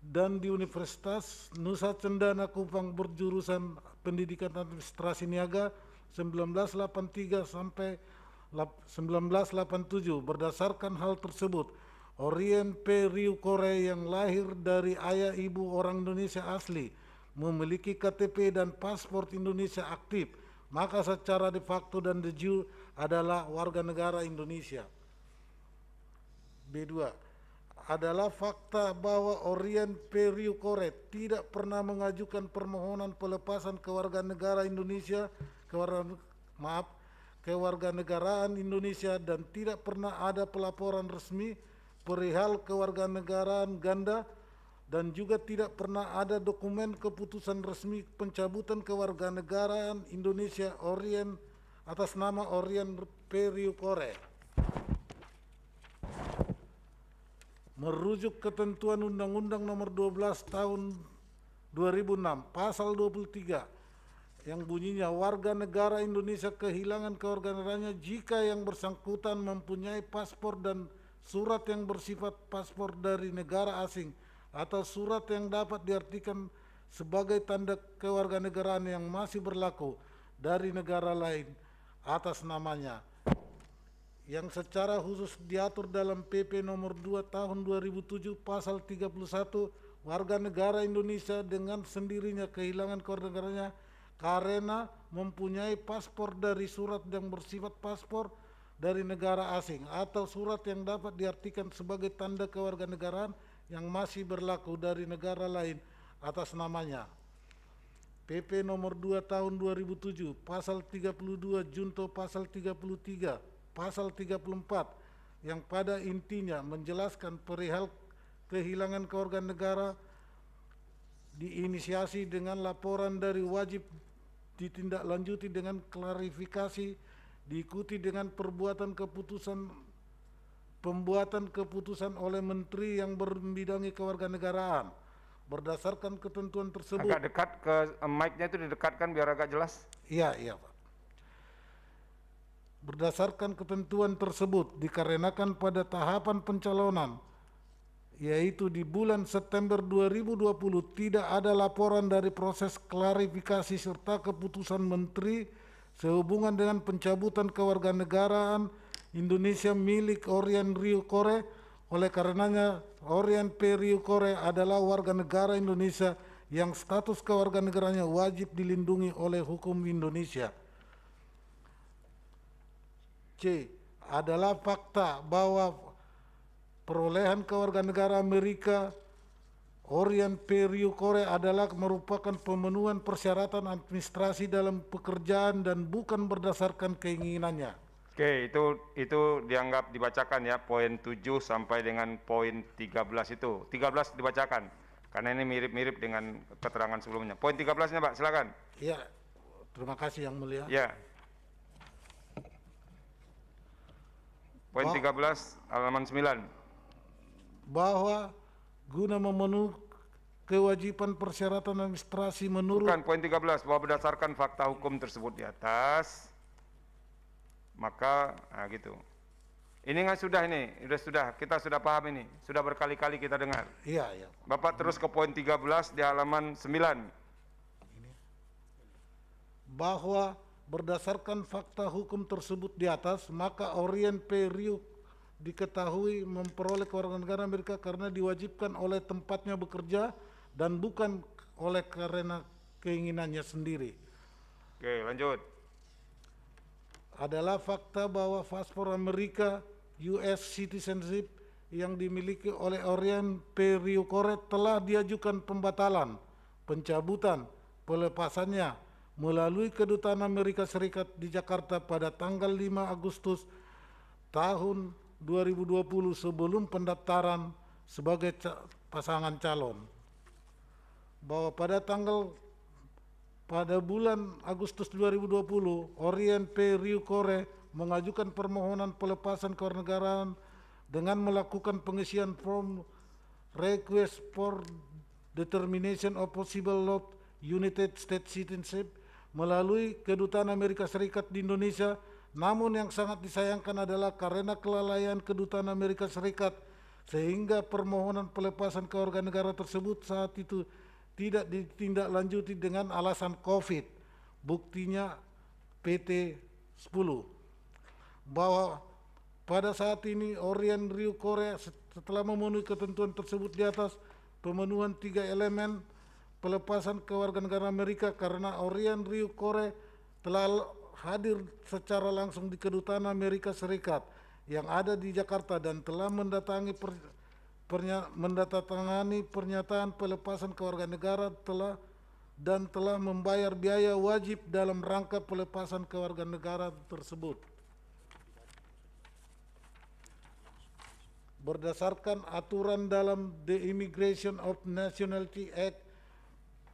S6: dan di Universitas Nusa Cendana Kupang berjurusan Pendidikan Administrasi Niaga 1983 sampai 1987. Berdasarkan hal tersebut, Orion Periukore yang lahir dari ayah ibu orang Indonesia asli, memiliki KTP dan paspor Indonesia aktif, maka secara de facto dan de jure adalah warga negara Indonesia. B2. Adalah fakta bahwa Orion Periukore tidak pernah mengajukan permohonan pelepasan kewarganegaraan Indonesia, kewarganegaraan Indonesia, dan tidak pernah ada pelaporan resmi perihal kewarganegaraan ganda, dan juga tidak pernah ada dokumen keputusan resmi pencabutan kewarganegaraan Indonesia Orion atas nama Orion Periukore. Merujuk ketentuan Undang-Undang Nomor 12 Tahun 2006 Pasal 23 yang bunyinya warga negara Indonesia kehilangan kewarganegaraannya jika yang bersangkutan mempunyai paspor dan surat yang bersifat paspor dari negara asing atau surat yang dapat diartikan sebagai tanda kewarganegaraan yang masih berlaku dari negara lain atas namanya. yang secara khusus diatur dalam PP nomor 2 tahun 2007 pasal 31, warga negara Indonesia dengan sendirinya kehilangan kewarganegaranya karena mempunyai paspor dari surat yang bersifat paspor dari negara asing atau surat yang dapat diartikan sebagai tanda kewarganegaraan yang masih berlaku dari negara lain atas namanya. PP nomor 2 tahun 2007 pasal 32 junto pasal 33 pasal 34 yang pada intinya menjelaskan perihal kehilangan kewarganegaraan diinisiasi dengan laporan dari wajib ditindaklanjuti dengan klarifikasi diikuti dengan pembuatan keputusan oleh menteri yang membidangi kewarganegaraan berdasarkan ketentuan tersebut.
S2: Agak dekat ke mic-nya itu didekatkan biar agak jelas.
S6: Iya Pak. Berdasarkan ketentuan tersebut dikarenakan pada tahapan pencalonan yaitu di bulan September 2020 tidak ada laporan dari proses klarifikasi serta keputusan menteri sehubungan dengan pencabutan kewarganegaraan Indonesia milik Orion Riu Kore. Oleh karenanya Orion P. Riu Kore adalah warga negara Indonesia yang status kewarganegaraannya wajib dilindungi oleh hukum Indonesia. C. Adalah fakta bahwa perolehan kewarganegaraan Amerika Orion P. Riu Kore adalah merupakan pemenuhan persyaratan administrasi dalam pekerjaan dan bukan berdasarkan keinginannya.
S2: Oke, itu dianggap dibacakan ya, poin 7 sampai dengan poin 13 itu. 13 dibacakan, karena ini mirip-mirip dengan keterangan sebelumnya. Poin 13-nya Pak, silakan.
S6: Ya, terima kasih Yang Mulia.
S2: Ya. Poin 13, halaman 9.
S6: Bahwa guna memenuhi kewajiban persyaratan administrasi menurut...
S2: Bukan, poin 13, bahwa berdasarkan fakta hukum tersebut di atas, maka, nah gitu. Ini nggak sudah ini, kita sudah paham ini, sudah berkali-kali kita dengar.
S6: Iya.
S2: Bapak terus ke poin 13 di halaman 9.
S6: Bahwa berdasarkan fakta hukum tersebut di atas, maka Orion P. Riu diketahui memperoleh kewarganegaraan Amerika karena diwajibkan oleh tempatnya bekerja dan bukan oleh karena keinginannya sendiri.
S2: Oke, lanjut.
S6: Adalah fakta bahwa paspor Amerika US citizenship yang dimiliki oleh Orion P. Riu Kore telah diajukan pembatalan, pencabutan, pelepasannya melalui Kedutaan Amerika Serikat di Jakarta pada tanggal 5 Agustus tahun 2020 sebelum pendaftaran sebagai pasangan calon. Bahwa pada bulan Agustus 2020, Orion P. Riu Kore mengajukan permohonan pelepasan kewarganegaraan dengan melakukan pengisian form Request for Determination of Possible Lot United States Citizenship melalui Kedutaan Amerika Serikat di Indonesia. Namun yang sangat disayangkan adalah karena kelalaian Kedutaan Amerika Serikat sehingga permohonan pelepasan kewarganegaraan tersebut saat itu tidak ditindaklanjuti dengan alasan COVID. Buktinya PT 10. Bahwa pada saat ini Orion Riu Kore setelah memenuhi ketentuan tersebut di atas, pemenuhan 3 elemen pelepasan kewarganegaraan Amerika karena Orion Riu Kore telah hadir secara langsung di Kedutaan Amerika Serikat yang ada di Jakarta dan telah mendatangani pernyataan pelepasan kewarganegaraan telah membayar biaya wajib dalam rangka pelepasan kewarganegaraan tersebut. Berdasarkan aturan dalam The Immigration of Nationality Act,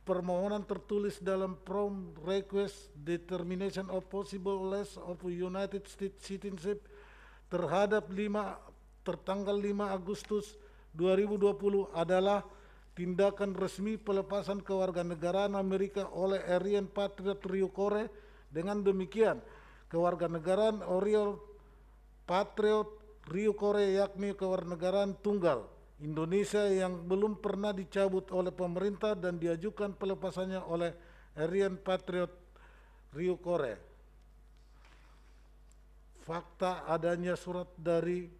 S6: permohonan tertulis dalam Form Request Determination of Possible Loss of United States Citizenship terhadap tertanggal 5 Agustus 2020 adalah tindakan resmi pelepasan kewarganegaraan Amerika oleh Orion Patriot Riu Kore. Dengan demikian, kewarganegaraan Orion Patriot Riu Kore yakni kewarganegaraan tunggal Indonesia yang belum pernah dicabut oleh pemerintah dan diajukan pelepasannya oleh Orion Patriot Riu Kore. fakta adanya surat dari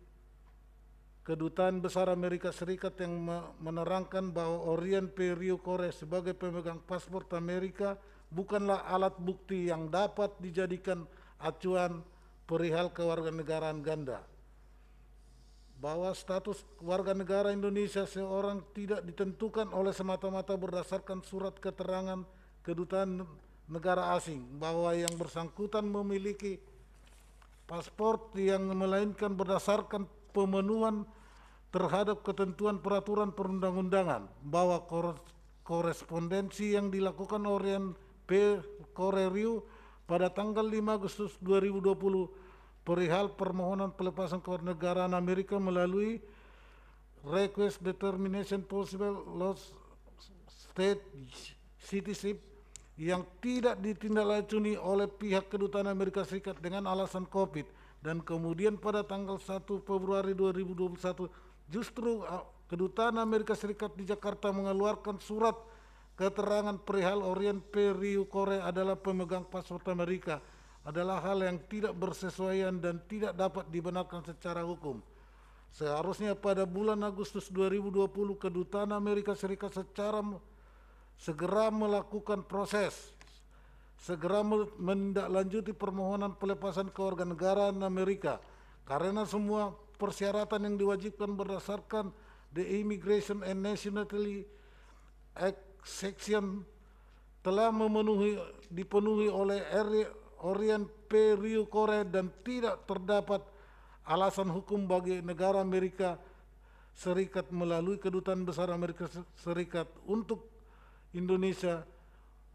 S6: Kedutaan Besar Amerika Serikat yang menerangkan bahwa Orien P. Rio Kore sebagai pemegang paspor Amerika bukanlah alat bukti yang dapat dijadikan acuan perihal kewarganegaraan ganda. Bahwa status warga negara Indonesia seorang tidak ditentukan oleh semata-mata berdasarkan surat keterangan kedutaan negara asing, bahwa yang bersangkutan memiliki paspor yang melainkan berdasarkan pemenuhan terhadap ketentuan peraturan perundang-undangan, bahwa korespondensi yang dilakukan Orien P. Kore Rio pada tanggal 5 Agustus 2020 perihal permohonan pelepasan kewarganegaraan Amerika melalui Request Determination Possible Lost State Citizenship yang tidak ditindaklanjuti oleh pihak Kedutaan Amerika Serikat dengan alasan COVID, dan kemudian pada tanggal 1 Februari 2021 justru Kedutaan Amerika Serikat di Jakarta mengeluarkan surat keterangan perihal Orien P. Rio Kore adalah pemegang paspor Amerika, adalah hal yang tidak bersesuaian dan tidak dapat dibenarkan secara hukum. Seharusnya pada bulan Agustus 2020 Kedutaan Amerika Serikat segera melakukan proses, segera menindaklanjuti permohonan pelepasan kewarganegaraan Amerika, karena semua persyaratan yang diwajibkan berdasarkan The Immigration and Nationality Act Section telah dipenuhi oleh Orien P. Rio Kore dan tidak terdapat alasan hukum bagi negara Amerika Serikat melalui Kedutaan Besar Amerika Serikat untuk Indonesia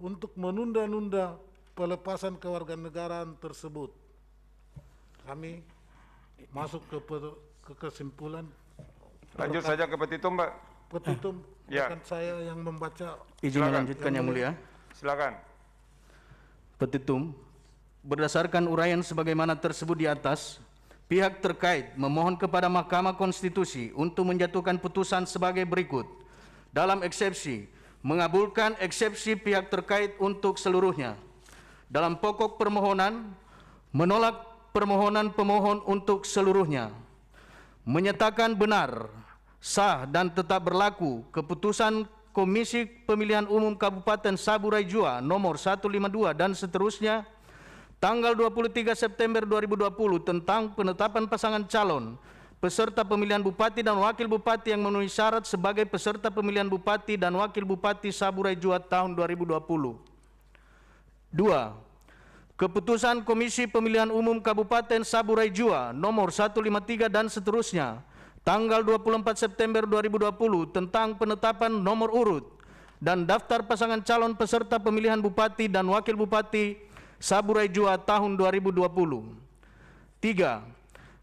S6: untuk menunda-nunda pelepasan kewarganegaraan tersebut. Kami masuk ke kesimpulan.
S2: Lanjut saja ke petitum, Mbak.
S6: Petitum,
S2: Ya.
S6: bukan saya yang membaca.
S7: Izin
S2: Silakan.
S7: melanjutkan Yang Mulia.
S2: Silakan.
S7: Petitum, berdasarkan uraian sebagaimana tersebut di atas, pihak terkait memohon kepada Mahkamah Konstitusi untuk menjatuhkan putusan sebagai berikut. Dalam eksepsi, mengabulkan eksepsi pihak terkait untuk seluruhnya. Dalam pokok permohonan, menolak permohonan pemohon untuk seluruhnya. Menyatakan benar, sah dan tetap berlaku keputusan Komisi Pemilihan Umum Kabupaten Saburai Jua nomor 152 dan seterusnya tanggal 23 September 2020 tentang penetapan pasangan calon peserta pemilihan bupati dan wakil bupati yang memenuhi syarat sebagai peserta pemilihan bupati dan wakil bupati Saburai Jua tahun 2020. 2. Keputusan Komisi Pemilihan Umum Kabupaten Saburai Jua nomor 153 dan seterusnya tanggal 24 September 2020 tentang penetapan nomor urut dan daftar pasangan calon peserta pemilihan bupati dan wakil bupati Saburai Jua tahun 2020. 3.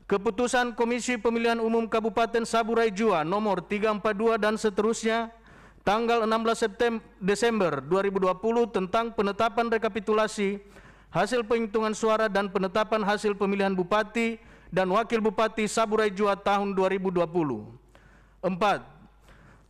S7: Keputusan Komisi Pemilihan Umum Kabupaten Saburai Jua nomor 342 dan seterusnya tanggal 16 Desember 2020 tentang penetapan rekapitulasi hasil penghitungan suara dan penetapan hasil pemilihan bupati dan wakil bupati Saburai Jua tahun 2020. 4.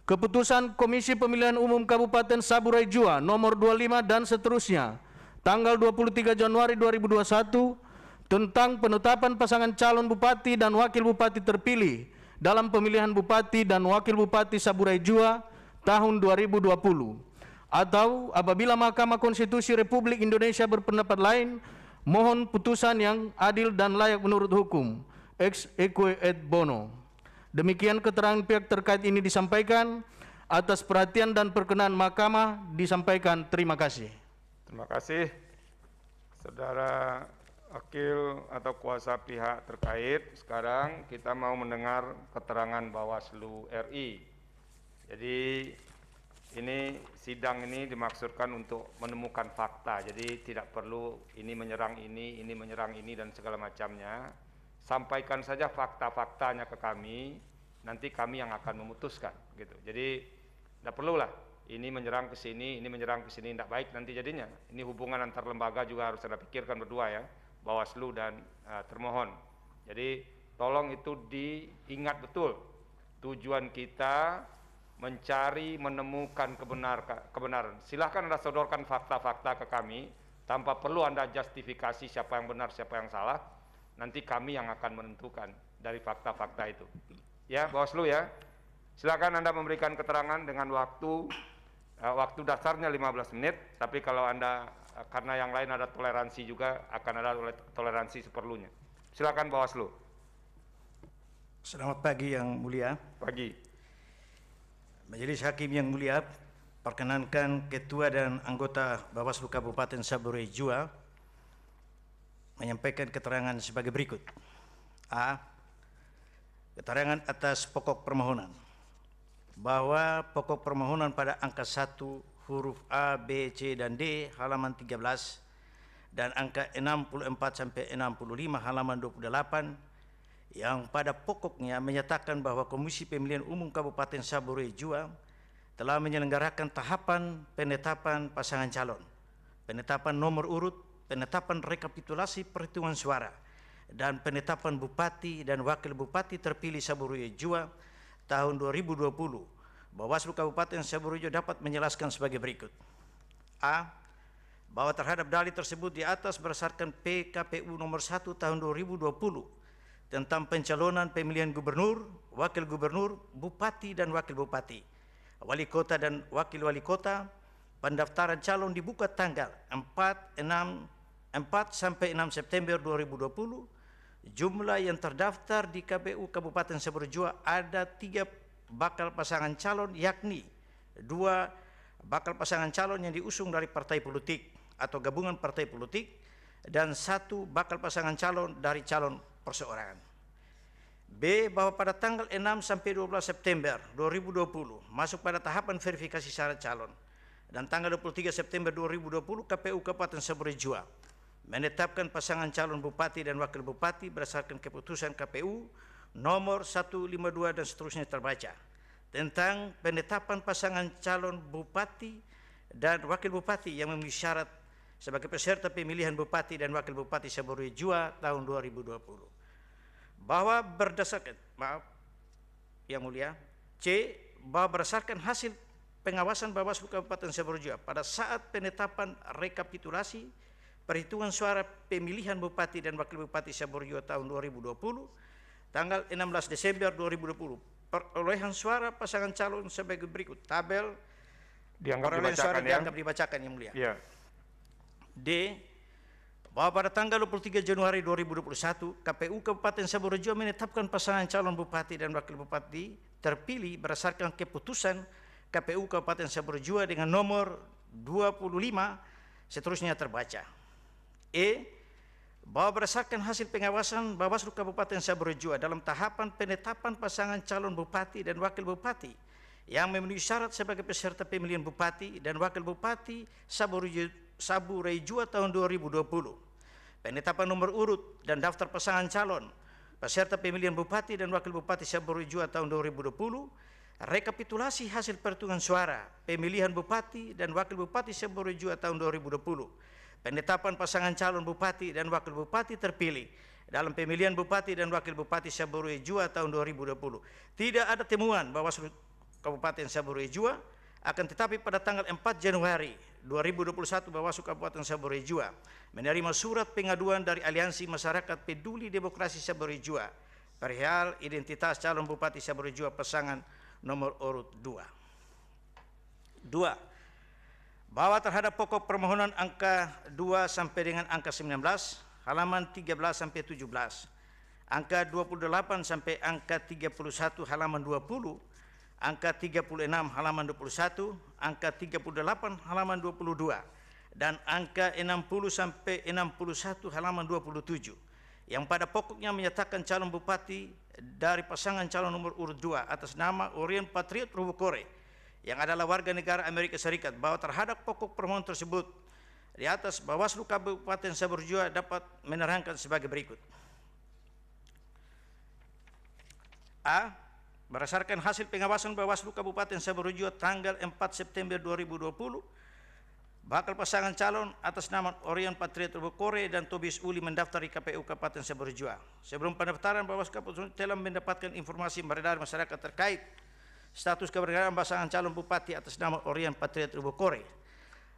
S7: Keputusan Komisi Pemilihan Umum Kabupaten Saburai Jua nomor 25 dan seterusnya tanggal 23 Januari 2021 tentang penetapan pasangan calon bupati dan wakil bupati terpilih dalam pemilihan bupati dan wakil bupati Saburai Jua tahun 2020. Atau apabila Mahkamah Konstitusi Republik Indonesia berpendapat lain, mohon putusan yang adil dan layak menurut hukum, ex eque et bono. Demikian keterangan pihak terkait ini disampaikan. Atas perhatian dan perkenan Mahkamah disampaikan. Terima kasih.
S2: Terima kasih, Saudara Wakil atau kuasa pihak terkait. Sekarang kita mau mendengar keterangan Bawaslu RI. Jadi ini sidang ini dimaksudkan untuk menemukan fakta. Jadi tidak perlu ini menyerang ini menyerang ini dan segala macamnya. Sampaikan saja fakta-faktanya ke kami, nanti kami yang akan memutuskan gitu. Jadi tidak perlulah ini menyerang ke sini, ini menyerang ke sini, tidak baik nanti jadinya. Ini hubungan antar lembaga juga harus Anda pikirkan berdua ya, Bawaslu dan termohon. Jadi tolong itu diingat betul. Tujuan kita mencari, menemukan kebenaran. Silahkan Anda sodorkan fakta-fakta ke kami, tanpa perlu Anda justifikasi siapa yang benar, siapa yang salah. Nanti kami yang akan menentukan dari fakta-fakta itu. Ya, Bawaslu ya. Silakan Anda memberikan keterangan dengan waktu dasarnya 15 menit, tapi kalau Anda karena yang lain ada toleransi juga, akan ada toleransi seperlunya. Silakan Bawaslu.
S9: Selamat pagi yang mulia.
S2: Pagi.
S9: Majelis Hakim yang mulia, perkenankan Ketua dan anggota Bawaslu Kabupaten Saburai Jua menyampaikan keterangan sebagai berikut. A. Keterangan atas pokok permohonan. Bahwa pokok permohonan pada angka 1 huruf A, B, C, dan D halaman 13 dan angka 64 sampai 65 halaman 28 yang pada pokoknya menyatakan bahwa Komisi Pemilihan Umum Kabupaten Saburai Jua telah menyelenggarakan tahapan penetapan pasangan calon, penetapan nomor urut, penetapan rekapitulasi perhitungan suara, dan penetapan bupati dan wakil bupati terpilih Saburai Jua tahun 2020, Bawaslu Kabupaten Saburai Jua dapat menjelaskan sebagai berikut. A. Bahwa terhadap dalil tersebut di atas berdasarkan PKPU nomor 1 tahun 2020 tentang pencalonan pemilihan gubernur, wakil gubernur, bupati dan wakil bupati, wali kota dan wakil wali kota, pendaftaran calon dibuka tanggal 4 sampai 6 September 2020. Jumlah yang terdaftar di KPU Kabupaten Saburai Jua ada 3 bakal pasangan calon, yakni 2 bakal pasangan calon yang diusung dari partai politik atau gabungan partai politik dan 1 bakal pasangan calon dari calon perseorangan. B. Bahwa pada tanggal 6 sampai 12 September 2020 masuk pada tahapan verifikasi syarat calon dan tanggal 23 September 2020 KPU Kabupaten Saburai Jua menetapkan pasangan calon bupati dan wakil bupati berdasarkan keputusan KPU nomor 152 dan seterusnya terbaca tentang penetapan pasangan calon bupati dan wakil bupati yang memenuhi syarat sebagai peserta pemilihan bupati dan wakil bupati Saburai Jua tahun 2020. Bahwa berdasarkan, yang mulia, C. Bahwa berdasarkan hasil pengawasan Bawaslu Kabupaten Saburai Jua pada saat penetapan rekapitulasi perhitungan suara pemilihan bupati dan wakil bupati Saburai Jua tahun 2020, tanggal 16 Desember 2020, perolehan suara pasangan calon sebagai berikut. Tabel perolehan suara dianggap dibacakan yang mulia.
S2: Ya.
S9: D. Bahwa pada tanggal 23 Januari 2021, KPU Kabupaten Saburai Jua menetapkan pasangan calon bupati dan wakil bupati terpilih berdasarkan keputusan KPU Kabupaten Saburai Jua dengan nomor 25 seterusnya terbaca. E. Bahwa berdasarkan hasil pengawasan Bawaslu Kabupaten Saburai Jua dalam tahapan penetapan pasangan calon bupati dan wakil bupati yang memenuhi syarat sebagai peserta pemilihan bupati dan wakil bupati Saburai Jua tahun 2020, penetapan nomor urut dan daftar pasangan calon peserta pemilihan bupati dan wakil bupati Saburai Jua tahun 2020, rekapitulasi hasil perhitungan suara pemilihan bupati dan wakil bupati Saburai Jua tahun 2020, penetapan pasangan calon bupati dan wakil bupati terpilih dalam pemilihan bupati dan wakil bupati Saburai Jua tahun 2020. Tidak ada temuan Bawaslu Kabupaten Saburai Jua, akan tetapi pada tanggal 4 Januari 2021 Bawaslu Kabupaten Saburai Jua menerima surat pengaduan dari Aliansi Masyarakat Peduli Demokrasi Saburai Jua perihal identitas calon bupati Saburai Jua pasangan nomor urut 2. 2. Bahwa terhadap pokok permohonan angka 2 sampai dengan angka 19, halaman 13 sampai 17, angka 28 sampai angka 31 halaman 20, angka 36 halaman 21, angka 38 halaman 22, dan angka 60 sampai 61 halaman 27, yang pada pokoknya menyatakan calon bupati dari pasangan calon nomor urut 2 atas nama Orion Patriot Rubukore yang adalah warga negara Amerika Serikat, bahwa terhadap pokok permohonan tersebut di atas Bawaslu Kabupaten Saburai Jua dapat menerangkan sebagai berikut. A. Berdasarkan hasil pengawasan Bawaslu Kabupaten Saburai Jua tanggal 4 September 2020, bakal pasangan calon atas nama Orion Patriot Rubukore dan Tobias Uli mendaftar di KPU Kabupaten Saburai Jua. Sebelum pendaftaran, Bawaslu Kabupaten telah mendapatkan informasi beredar masyarakat terkait status keberadaan pasangan calon bupati atas nama Orion Patriot Rubukore.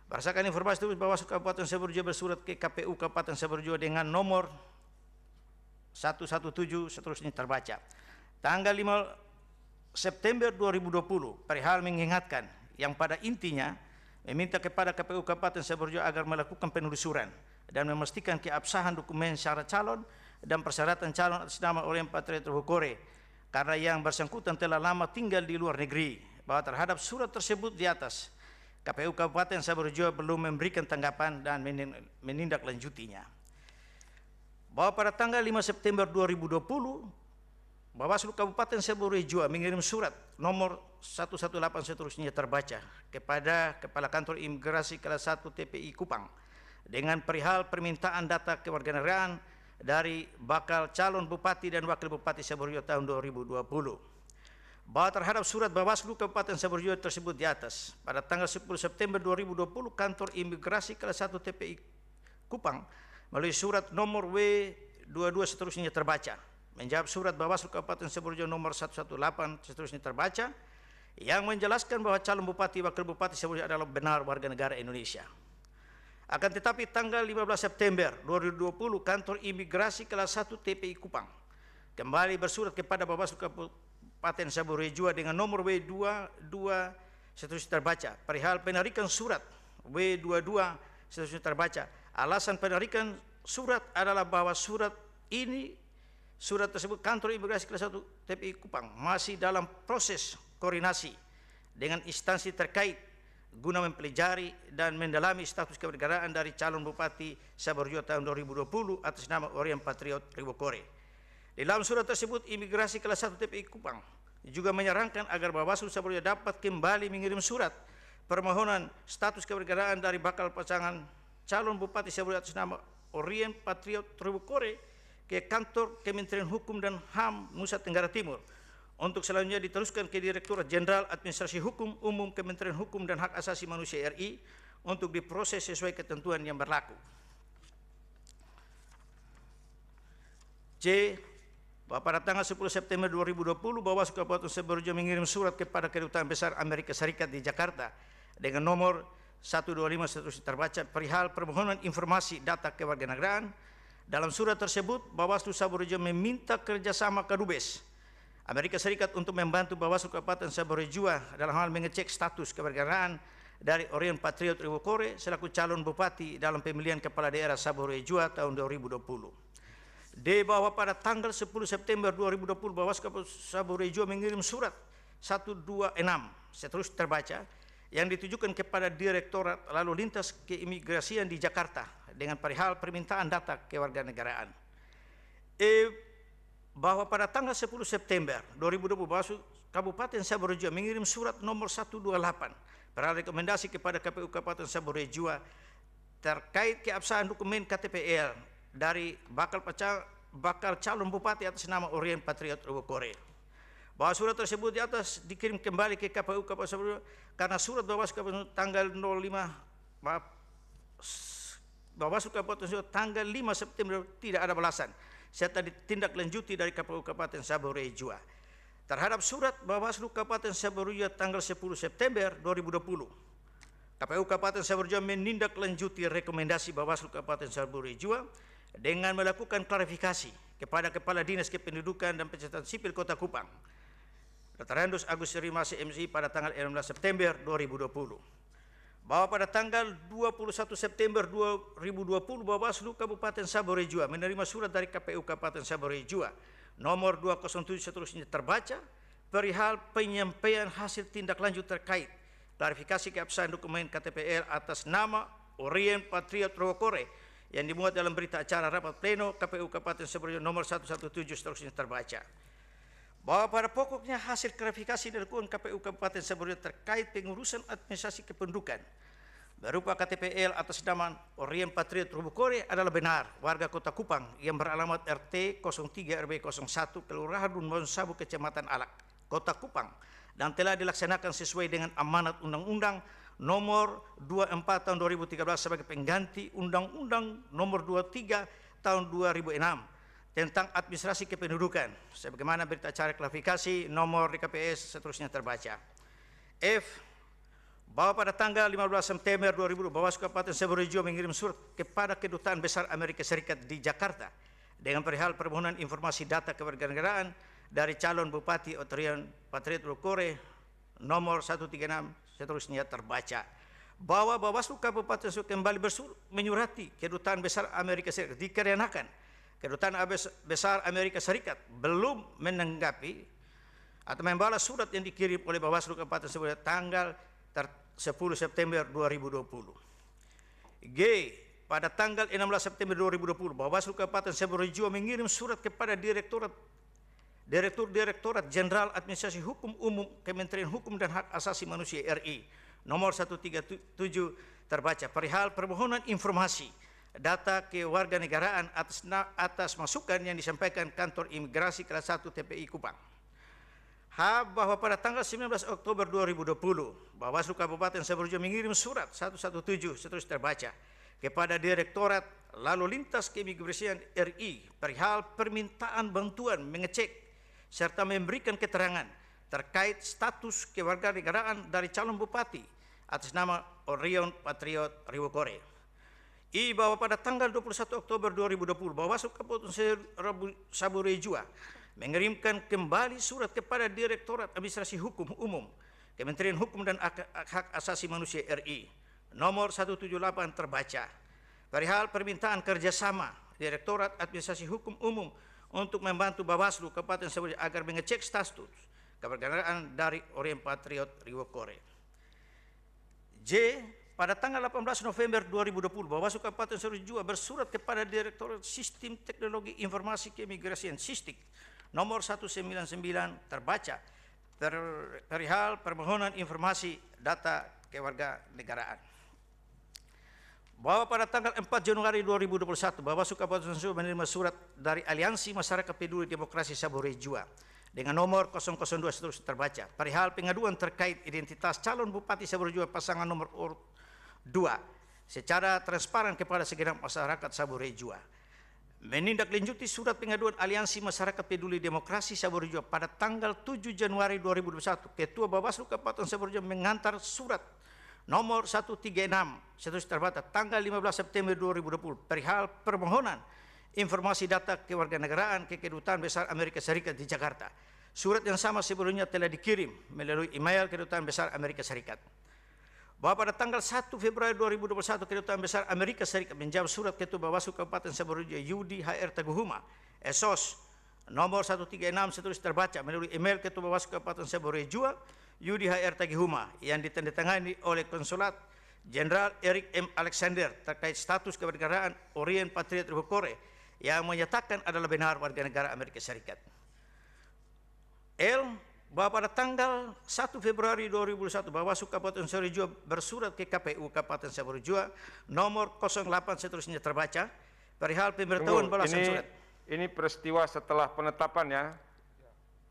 S9: Berdasarkan informasi itu, Bawaslu Kabupaten Saburai Jua bersurat ke KPU Kabupaten Saburai Jua dengan nomor 117 seterusnya terbaca. Tanggal 5 September 2020 perihal mengingatkan yang pada intinya meminta kepada KPU Kabupaten Saburejua agar melakukan penelusuran dan memastikan keabsahan dokumen syarat calon dan persyaratan calon atas nama Orien Patriot Trubukore karena yang bersangkutan telah lama tinggal di luar negeri, bahwa terhadap surat tersebut di atas KPU Kabupaten Saburejua belum memberikan tanggapan dan menindaklanjutinya. Bahwa pada tanggal 5 September 2020 Bawaslu Kabupaten Saburejua mengirim surat nomor 118 seterusnya terbaca kepada Kepala Kantor Imigrasi kelas 1 TPI Kupang dengan perihal permintaan data kewarganegaraan dari bakal calon Bupati dan Wakil Bupati Saburejua tahun 2020. Bahwa terhadap surat Bawaslu Kabupaten Saburejua tersebut di atas, pada tanggal 10 September 2020 Kantor Imigrasi kelas 1 TPI Kupang melalui surat nomor W22 seterusnya terbaca menjawab surat Bawaslu Kabupaten Saburejua nomor 118 seterusnya terbaca yang menjelaskan bahwa calon Bupati Wakil Bupati Saburejua adalah benar warga negara Indonesia. Akan tetapi tanggal 15 September 2020 Kantor Imigrasi kelas 1 TPI Kupang kembali bersurat kepada Bawaslu Kabupaten Saburejua dengan nomor W22 seterusnya terbaca perihal penarikan surat W22 seterusnya terbaca. Alasan penarikan surat adalah bahwa surat tersebut Kantor Imigrasi kelas 1 TPI Kupang masih dalam proses koordinasi dengan instansi terkait guna mempelajari dan mendalami status kewarganegaraan dari calon Bupati Saburejua tahun 2020 atas nama Orien Patriot Trubukore. Di dalam surat tersebut Imigrasi kelas 1 TPI Kupang juga menyarankan agar Bawaslu Saburejua dapat kembali mengirim surat permohonan status kewarganegaraan dari bakal pasangan calon Bupati Saburejua atas nama Orien Patriot Trubukore ke Kantor Kementerian Hukum dan HAM Nusa Tenggara Timur untuk selanjutnya diteruskan ke Direktorat Jenderal Administrasi Hukum Umum Kementerian Hukum dan Hak Asasi Manusia RI untuk diproses sesuai ketentuan yang berlaku. C. Bahwa pada tanggal 10 September 2020 Bawaslu Kabupaten Saburejua mengirim surat kepada Kedutaan Besar Amerika Serikat di Jakarta dengan nomor 125 seterusnya terbaca perihal permohonan informasi data kewarganegaraan. Dalam surat tersebut, Bawaslu Saburejua meminta kerjasama Kadubes Amerika Serikat untuk membantu Bawaslu Kabupaten Saburejua dalam hal mengecek status kewarganegaraan dari Orien Patriot Trubukore selaku calon Bupati dalam pemilihan Kepala Daerah Saburejua tahun 2020. D. Bahwa pada tanggal 10 September 2020 Bawaslu Kabupaten Saburejua mengirim surat 126 seterusnya terbaca yang ditujukan kepada Direktorat Lalu Lintas Keimigrasian di Jakarta dengan perihal permintaan data kewarganegaraan. Bahwa pada tanggal 10 September 2020 Bawaslu Kabupaten Saburejua mengirim surat nomor 128 perihal rekomendasi kepada KPU Kabupaten Saburejua terkait keabsahan dokumen KTPL dari bakal calon Bupati atas nama Orien Patriot Trubukore. Bahwa surat tersebut di atas dikirim kembali ke KPU Kabupaten Saburejua karena surat Bawaslu Kabupaten tanggal 5 tanggal 5 September tidak ada balasan serta ditindaklanjuti dari KPU Kabupaten Saburejua. Terhadap surat Bawaslu Kabupaten Saburejua tanggal 10 September 2020, KPU Kabupaten Saburejua menindaklanjuti rekomendasi Bawaslu Kabupaten Saburejua dengan melakukan klarifikasi kepada Kepala Dinas Kependudukan dan Pencatatan Sipil Kota Kupang, Dr. Agus Rimasi MSI pada tanggal 16 September 2020. Bahwa pada tanggal 21 September 2020 Bawaslu Kabupaten Saburejua menerima surat dari KPU Kabupaten Saburejua nomor 207 seterusnya terbaca perihal penyampaian hasil tindak lanjut terkait klarifikasi keabsahan dokumen KTPL atas nama Orien Patriot Trubukore yang dimuat dalam berita acara rapat pleno KPU Kabupaten Saburejua nomor 117 seterusnya terbaca. Bahwa pada pokoknya hasil klarifikasi dilakukan KPU Kabupaten Saburejua terkait pengurusan administrasi kependudukan berupa KTPL atas nama Orien Patriot Trubukore adalah benar warga Kota Kupang yang beralamat RT 03 RW 01 Kelurahan Dunbon Sabu Kecamatan Alak, Kota Kupang dan telah dilaksanakan sesuai dengan amanat Undang-Undang Nomor 24 Tahun 2013 sebagai pengganti Undang-Undang Nomor 23 Tahun 2006 tentang administrasi kependudukan sebagaimana berita acara klarifikasi nomor DKPS seterusnya terbaca. F. Bahwa pada tanggal 15 September 2020 Bawaslu Kabupaten Saburejua mengirim surat kepada Kedutaan Besar Amerika Serikat di Jakarta dengan perihal permohonan informasi data kewarganegaraan dari calon Bupati Orion Patriot Rukore nomor 136 seterusnya terbaca bahwa Bawaslu Kabupaten Sulu kembali menyurati Kedutaan Besar Amerika Serikat dikarenakan Kedutaan Besar Amerika Serikat belum menanggapi atau membalas surat yang dikirim oleh Bawaslu Kabupaten Sulu tanggal 10 September 2020. G. Pada tanggal 16 September 2020, Bawaslu Kabupaten Saburai Jua mengirim surat kepada Direktorat Jenderal Administrasi Hukum Umum Kementerian Hukum dan Hak Asasi Manusia RI nomor 137 terbaca perihal permohonan informasi data kewarganegaraan atas masukan yang disampaikan Kantor Imigrasi Kelas 1 TPI Kupang. H. Bahwa pada tanggal 19 Oktober 2020, Bawaslu Kabupaten Saburai Jua mengirim surat 117 seterusnya terbaca kepada Direktorat Lalu Lintas Keimigrasian RI perihal permintaan bantuan mengecek serta memberikan keterangan terkait status kewarganegaraan dari calon bupati atas nama Orion Patriot Riwokore. I. Bahwa pada tanggal 21 Oktober 2020 Bawaslu Kabupaten Saburai Jua mengirimkan kembali surat kepada Direktorat Administrasi Hukum Umum Kementerian Hukum dan Hak Asasi Manusia RI nomor 178 terbaca perihal permintaan kerjasama Direktorat Administrasi Hukum Umum untuk membantu Bawaslu Kabupaten Saburai agar mengecek status kewarganegaraan dari Orion Patriot Riwokore. J. Pada tanggal 18 November 2020 Bawaslu Kabupaten Saburai Jua bersurat kepada Direktorat Sistem Teknologi Informasi Keimigrasian SISTIK nomor 199 terbaca perihal permohonan informasi data kewarganegaraan. Bahwa pada tanggal 4 Januari 2021 Bawaslu Kabupaten Saburai menerima surat dari Aliansi Masyarakat Peduli Demokrasi Saburai Jua dengan nomor 002 seterusnya terbaca perihal pengaduan terkait identitas calon Bupati Saburai Jua pasangan nomor urut 2 secara transparan kepada segenap masyarakat Saburai Jua. Menindaklanjuti surat pengaduan Aliansi Masyarakat Peduli Demokrasi Saburai Jua pada tanggal 7 Januari 2021 Ketua Bawaslu Kabupaten Saburai Jua mengantar surat nomor 136 seterusnya terbaca tanggal 15 September 2020 perihal permohonan informasi data kewarganegaraan ke Kedutaan Besar Amerika Serikat di Jakarta. Surat yang sama sebelumnya telah dikirim melalui email Kedutaan Besar Amerika Serikat. Bahwa pada tanggal 1 Februari 2021 Kedutaan Besar Amerika Serikat menjawab surat Ketua Bawaslu Kabupaten Saburai Jua Yudi HR Taguhuma SOS nomor 136 seterusnya terbaca melalui email Ketua Bawaslu Kabupaten Saburai Jua Yudi HR Taguhuma yang ditandatangani oleh Konsulat Jenderal Eric M. Alexander terkait status kewarganegaraan Orion Patriot Riwokore yang menyatakan adalah benar warga negara Amerika Serikat. L. Bahwa pada tanggal 1 Februari 2021 Bawaslu Kabupaten Saburai Jua bersurat ke KPU Kabupaten Saburai Jua nomor 08 seterusnya terbaca perihal pemberitahuan balasan surat.
S2: Ini peristiwa setelah penetapan ya?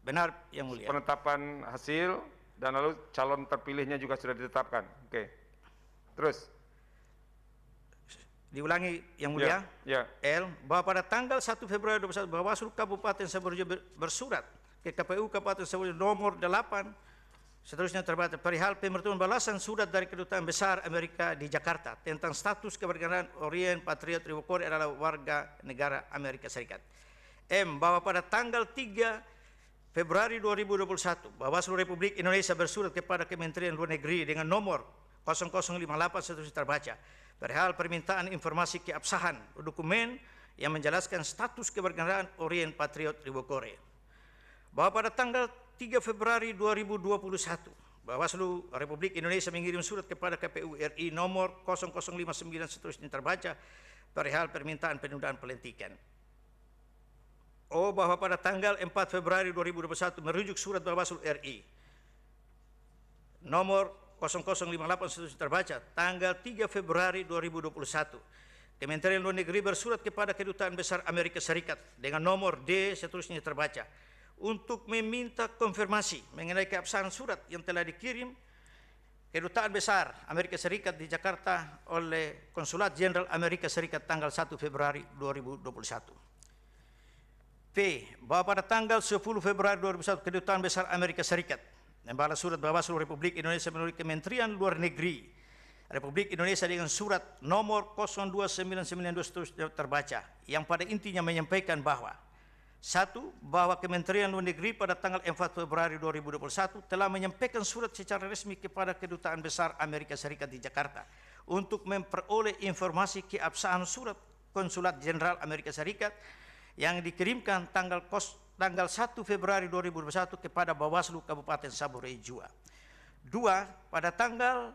S9: Benar yang mulia.
S2: Penetapan hasil dan lalu calon terpilihnya juga sudah ditetapkan. Oke. Terus.
S9: Diulangi yang mulia.
S2: Ya.
S9: L. Bahwa pada tanggal 1 Februari 2021 Bawaslu Kabupaten Saburai Jua bersurat ke KPU Kabupaten Saburai Jua nomor 8 seterusnya terbaca perihal pemberitahuan balasan surat dari Kedutaan Besar Amerika di Jakarta tentang status kewarganegaraan Orion Patriot Riwokore adalah warga negara Amerika Serikat. M. Bahwa pada tanggal 3 Februari 2021 Bawaslu Republik Indonesia bersurat kepada Kementerian Luar Negeri dengan nomor 0058 seterusnya terbaca perihal permintaan informasi keabsahan dokumen yang menjelaskan status kewarganegaraan Orion Patriot Riwokore. Bahwa pada tanggal 3 Februari 2021 Bawaslu Republik Indonesia mengirim surat kepada KPU RI nomor 0059 seterusnya terbaca perihal permintaan penundaan pelantikan. O. Bahwa pada tanggal 4 Februari 2021 merujuk surat Bawaslu RI nomor 0058 seterusnya terbaca tanggal 3 Februari 2021 Kementerian Luar Negeri bersurat kepada Kedutaan Besar Amerika Serikat dengan nomor D seterusnya terbaca untuk meminta konfirmasi mengenai keabsahan surat yang telah dikirim Kedutaan Besar Amerika Serikat di Jakarta oleh Konsulat Jenderal Amerika Serikat tanggal 1 Februari 2021. P. Bahwa pada tanggal 10 Februari 2021 Kedutaan Besar Amerika Serikat membalas surat Bawaslu Republik Indonesia melalui Kementerian Luar Negeri Republik Indonesia dengan surat nomor 02992 seterusnya terbaca, yang pada intinya menyampaikan bahwa satu, bahwa Kementerian Luar Negeri pada tanggal 4 Februari 2021 telah menyampaikan surat secara resmi kepada Kedutaan Besar Amerika Serikat di Jakarta untuk memperoleh informasi keabsahan surat Konsulat Jenderal Amerika Serikat yang dikirimkan tanggal 1 Februari 2021 kepada Bawaslu Kabupaten Saburai Jua. Dua, pada tanggal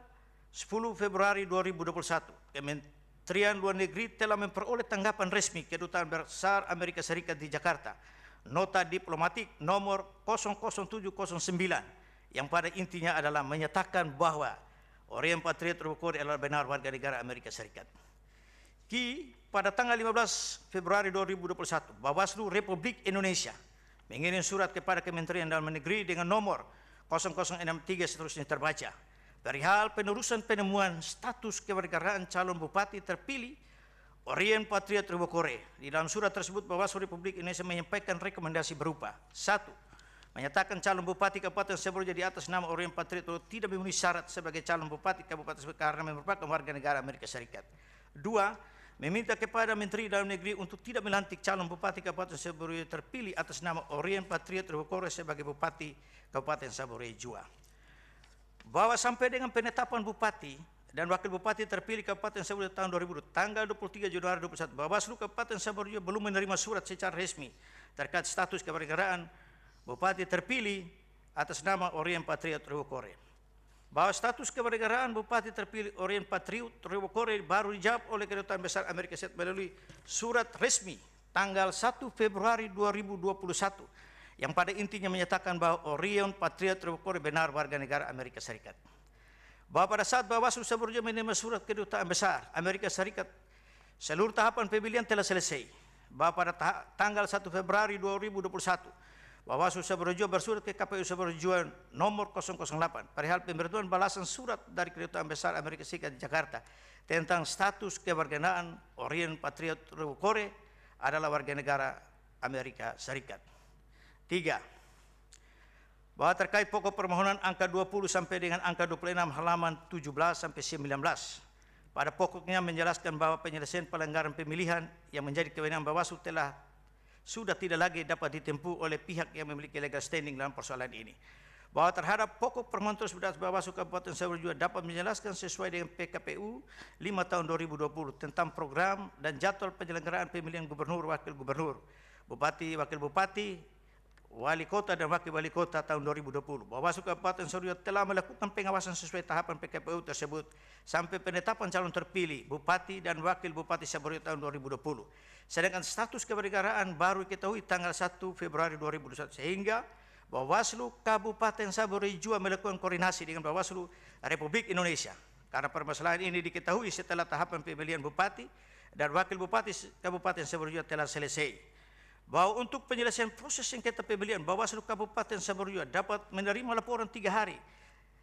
S9: 10 Februari 2021, Kementerian Luar Negeri telah memperoleh tanggapan resmi Kedutaan Besar Amerika Serikat di Jakarta, nota diplomatik nomor 00709, yang pada intinya adalah menyatakan bahwa Orien Patriot Rewokore adalah benar warga negara Amerika Serikat. Pada tanggal 15 Februari 2021, Bawaslu Republik Indonesia mengirim surat kepada Kementerian Dalam Negeri dengan nomor 0063 seterusnya terbaca, perihal penerusan penemuan status kewarganegaraan calon bupati terpilih Orien Patriot Rewokore. Di dalam surat tersebut, Bawaslu Republik Indonesia menyampaikan rekomendasi berupa: 1. Menyatakan calon bupati Kabupaten Saburai di atas nama Orien Patriot Rewokore tidak memenuhi syarat sebagai calon bupati Kabupaten Saburai karena merupakan warga negara Amerika Serikat. 2. Meminta kepada Menteri Dalam Negeri untuk tidak melantik calon bupati Kabupaten Saburai terpilih atas nama Orien Patriot Rewokore sebagai bupati Kabupaten Saburai Jua. Bahwa sampai dengan penetapan bupati dan wakil bupati terpilih Kabupaten Saburai tahun 2000 tanggal 23 Januari 2021, Bawaslu Kabupaten Saburai belum menerima surat secara resmi terkait status kewarganegaraan bupati terpilih atas nama Orien Patriot Rewokore. Bahwa status kewarganegaraan bupati terpilih Orien Patriot Rewokore baru dijawab oleh Kedutaan Besar Amerika Serikat melalui surat resmi tanggal 1 Februari 2021 yang pada intinya menyatakan bahwa Orien Patriot Rewokore benar warga negara Amerika Serikat. Bahwa pada saat Bawaslu Saburai menerima surat Kedutaan Besar Amerika Serikat, seluruh tahapan pemilihan telah selesai. Bahwa pada tanggal 1 Februari 2021, Bawaslu Saburai bersurat ke KPU Saburai nomor 008 perihal pemberitahuan balasan surat dari Kedutaan Besar Amerika Serikat di Jakarta tentang status kewarganegaraan Orien Patriot Rewokore adalah warga negara Amerika Serikat. 3. Bahwa terkait pokok permohonan angka 20 sampai dengan angka 26 halaman 17 sampai 19, pada pokoknya menjelaskan bahwa penyelesaian pelanggaran pemilihan yang menjadi kewenangan Bawaslu sudah tidak lagi dapat ditempuh oleh pihak yang memiliki legal standing dalam persoalan ini. Bahwa terhadap pokok permohonan tersebut Bawaslu Kabupaten Saburai juga dapat menjelaskan sesuai dengan PKPU 5 tahun 2020 tentang program dan jadwal penyelenggaraan pemilihan gubernur, wakil gubernur, bupati, wakil bupati, wali kota dan wakil wali kota tahun 2020. Bawaslu Kabupaten Saburai telah melakukan pengawasan sesuai tahapan PKPU tersebut sampai penetapan calon terpilih bupati dan wakil bupati Saburai tahun 2020. Sedangkan status kewarganegaraan baru diketahui tanggal 1 Februari 2021 sehingga Bawaslu Kabupaten Saburai Jua melakukan koordinasi dengan Bawaslu Republik Indonesia karena permasalahan ini diketahui setelah tahapan pemilihan bupati dan wakil bupati Kabupaten Saburai Jua telah selesai. Bahwa untuk penyelesaian proses sengketa pemilihan, Bawaslu Kabupaten Saburai dapat menerima laporan 3 hari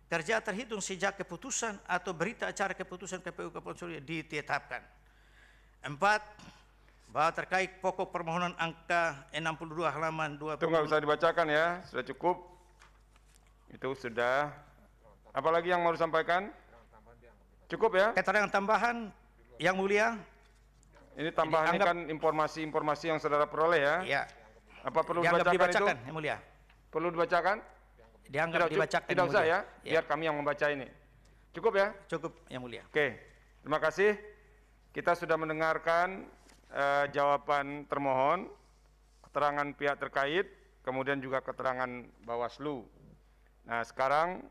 S9: kerja terhitung sejak keputusan atau berita acara keputusan KPU Kabupaten Saburai ditetapkan. 4. Bahwa terkait pokok permohonan angka 62 halaman 20.
S2: Itu nggak usah dibacakan ya, sudah cukup. Itu sudah. Apalagi yang mau disampaikan? Cukup ya?
S9: Keterangan tambahan, Yang Mulia.
S2: Ini tambahan ini kan informasi-informasi yang saudara peroleh ya?
S9: Iya.
S2: Apa perlu
S9: dibacakan itu? Yang Mulia.
S2: Perlu dibacakan?
S9: Dianggap dibacakan.
S2: Tidak usah ya, biar kami yang membaca ini. Cukup ya?
S9: Cukup, Yang Mulia.
S2: Oke, terima kasih. Kita sudah mendengarkan jawaban termohon, keterangan pihak terkait, kemudian juga keterangan Bawaslu. Nah sekarang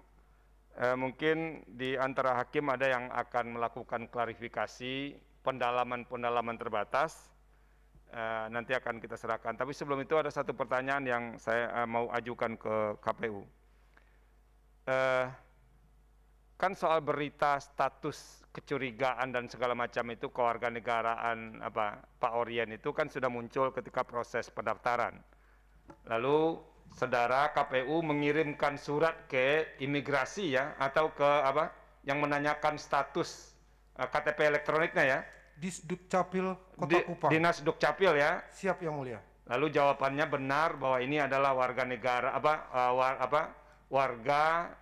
S2: mungkin di antara hakim ada yang akan melakukan klarifikasi, pendalaman terbatas, nanti akan kita serahkan. Tapi sebelum itu ada satu pertanyaan yang saya mau ajukan ke KPU. Kan soal berita status kecurigaan dan segala macam itu kewarganegaraan Pak Orien itu kan sudah muncul ketika proses pendaftaran. Lalu saudara KPU mengirimkan surat ke imigrasi ya atau ke yang menanyakan status KTP elektroniknya ya.
S4: Disdukcapil Kota Kupang.
S2: Dinas Dukcapil ya.
S4: Siap Yang Mulia.
S2: Lalu jawabannya benar bahwa ini adalah warga negara warga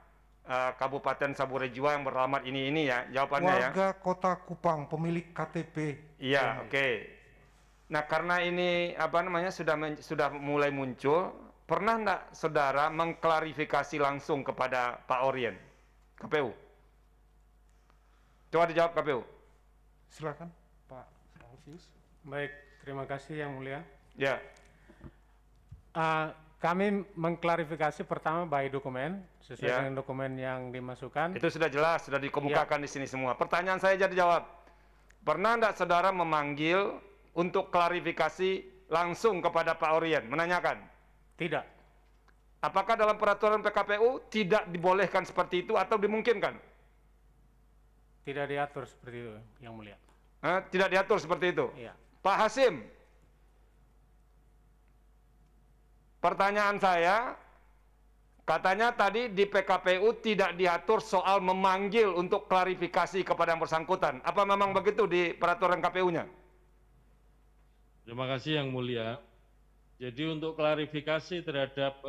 S2: Kabupaten Saburai Jua yang beralamat ini ya, jawabannya ya.
S4: Warga Kota Kupang, pemilik KTP.
S2: Iya, oke. Nah, karena ini apa namanya sudah mulai muncul, pernah enggak saudara mengklarifikasi langsung kepada Pak Orien, KPU? Coba dijawab KPU.
S4: Silakan, Pak Alfius.
S10: Baik, terima kasih Yang Mulia.
S2: Ya.
S10: Kami mengklarifikasi pertama by dokumen, sesuai
S2: Ya.
S10: dengan dokumen yang dimasukkan.
S2: Itu sudah jelas, sudah dikemukakan di sini semua. Pertanyaan saya jadi jawab. Pernah enggak saudara memanggil untuk klarifikasi langsung kepada Pak Orien, menanyakan?
S10: Tidak.
S2: Apakah dalam peraturan PKPU tidak dibolehkan seperti itu atau dimungkinkan?
S10: Tidak diatur seperti itu, Yang Mulia.
S2: Tidak diatur seperti itu?
S10: Iya.
S2: Pak Hasim, pertanyaan saya, katanya tadi di PKPU tidak diatur soal memanggil untuk klarifikasi kepada yang bersangkutan. Apa memang begitu di peraturan KPU-nya?
S8: Terima kasih Yang Mulia. Jadi untuk klarifikasi terhadap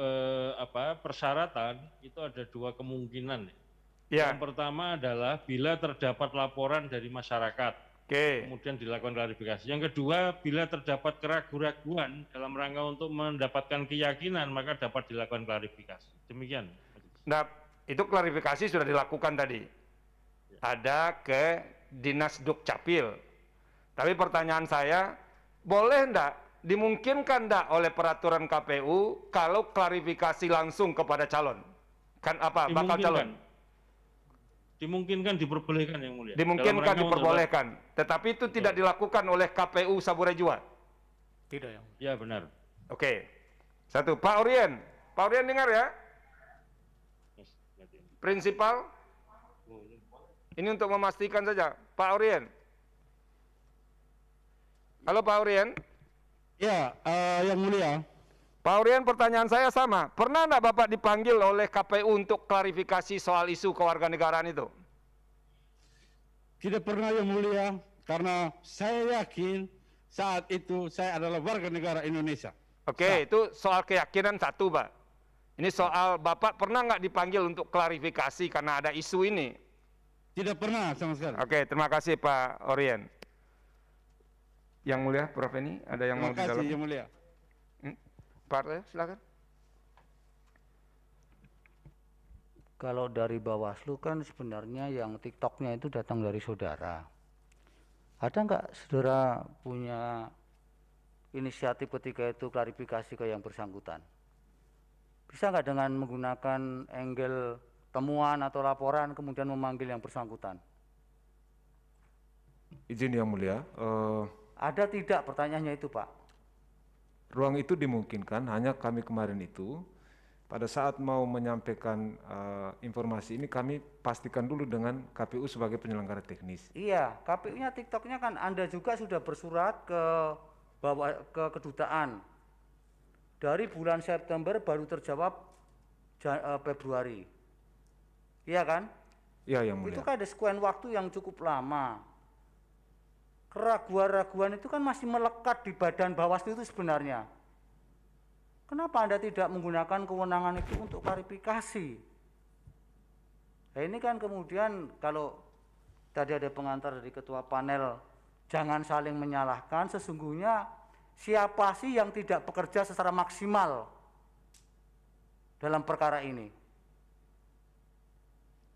S8: persyaratan itu ada dua kemungkinan.
S2: Ya.
S8: Yang pertama adalah bila terdapat laporan dari masyarakat, kemudian dilakukan klarifikasi. Yang kedua, bila terdapat keraguan-raguan dalam rangka untuk mendapatkan keyakinan, maka dapat dilakukan klarifikasi. Demikian.
S2: Nah, itu klarifikasi sudah dilakukan tadi. Ada ke Dinas Dukcapil. Tapi pertanyaan saya, boleh enggak, dimungkinkan enggak oleh peraturan KPU kalau klarifikasi langsung kepada calon? Kan apa? Bakal calon?
S8: Dimungkinkan, diperbolehkan Yang Mulia.
S2: Dimungkinkan, diperbolehkan. Tetapi itu tidak dilakukan oleh KPU Saburai Jua?
S10: Tidak, Yang Mulia.
S8: Ya, benar.
S2: Oke. Satu, Pak Orien. Pak Orien dengar ya? Prinsipal? Ini untuk memastikan saja. Pak Orien. Halo Pak Orien.
S11: Ya, Yang Mulia.
S2: Pak Orien, pertanyaan saya sama. Pernah enggak Bapak dipanggil oleh KPU untuk klarifikasi soal isu kewarganegaraan itu?
S11: Tidak pernah Yang Mulia, karena saya yakin saat itu saya adalah warga negara Indonesia.
S2: Oke, itu soal keyakinan satu, Pak. Ini soal Bapak pernah nggak dipanggil untuk klarifikasi karena ada isu ini?
S11: Tidak pernah sama sekali.
S2: Oke, terima kasih Pak Orien. Yang Mulia, Prof. Eni, ada yang mau di dalam?
S11: Terima kasih Yang Mulia.
S2: Pak, silakan.
S12: Kalau dari Bawaslu kan sebenarnya yang TikToknya itu datang dari saudara. Ada nggak saudara punya inisiatif ketika itu klarifikasi ke yang bersangkutan? Bisa nggak dengan menggunakan angle temuan atau laporan kemudian memanggil yang bersangkutan?
S5: Izin Yang Mulia.
S12: Ada tidak pertanyaannya itu Pak?
S5: Ruang itu dimungkinkan, hanya kami kemarin itu pada saat mau menyampaikan informasi ini kami pastikan dulu dengan KPU sebagai penyelenggara teknis.
S12: Iya, KPU-nya TikToknya kan Anda juga sudah bersurat ke kedutaan. Dari bulan September baru terjawab Februari. Iya kan?
S5: Iya Yang Mulia.
S12: Itu kan ada sequence waktu yang cukup lama. Keraguan-raguan itu kan masih melekat di badan Bawaslu itu sebenarnya. Kenapa Anda tidak menggunakan kewenangan itu untuk klarifikasi? Nah ini kan kemudian kalau tadi ada pengantar dari ketua panel, jangan saling menyalahkan, sesungguhnya siapa sih yang tidak bekerja secara maksimal dalam perkara ini?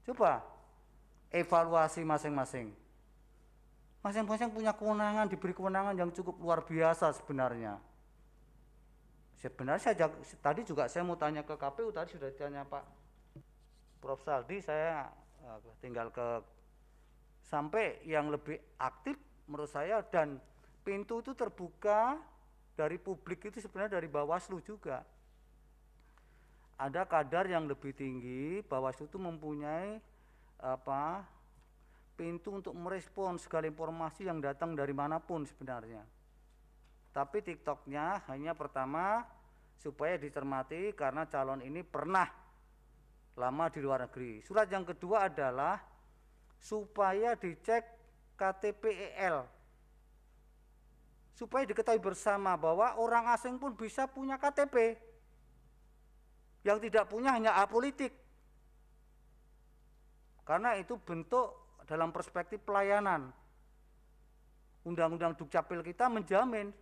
S12: Coba evaluasi masing-masing. Masing-masing punya kewenangan, diberi kewenangan yang cukup luar biasa sebenarnya. Sebenarnya tadi juga saya mau tanya ke KPU, tadi sudah ditanya Pak Prof. Saldi, saya tinggal ke sampai yang lebih aktif menurut saya, dan pintu itu terbuka dari publik itu sebenarnya dari Bawaslu juga. Ada kadar yang lebih tinggi, Bawaslu itu mempunyai pintu untuk merespon segala informasi yang datang dari manapun sebenarnya. Tapi TikToknya hanya pertama supaya dicermati karena calon ini pernah lama di luar negeri. Surat yang kedua adalah supaya dicek KTP-EL. Supaya diketahui bersama bahwa orang asing pun bisa punya KTP. Yang tidak punya hanya apolitik. karena itu bentuk dalam perspektif pelayanan. Undang-undang Dukcapil kita menjamin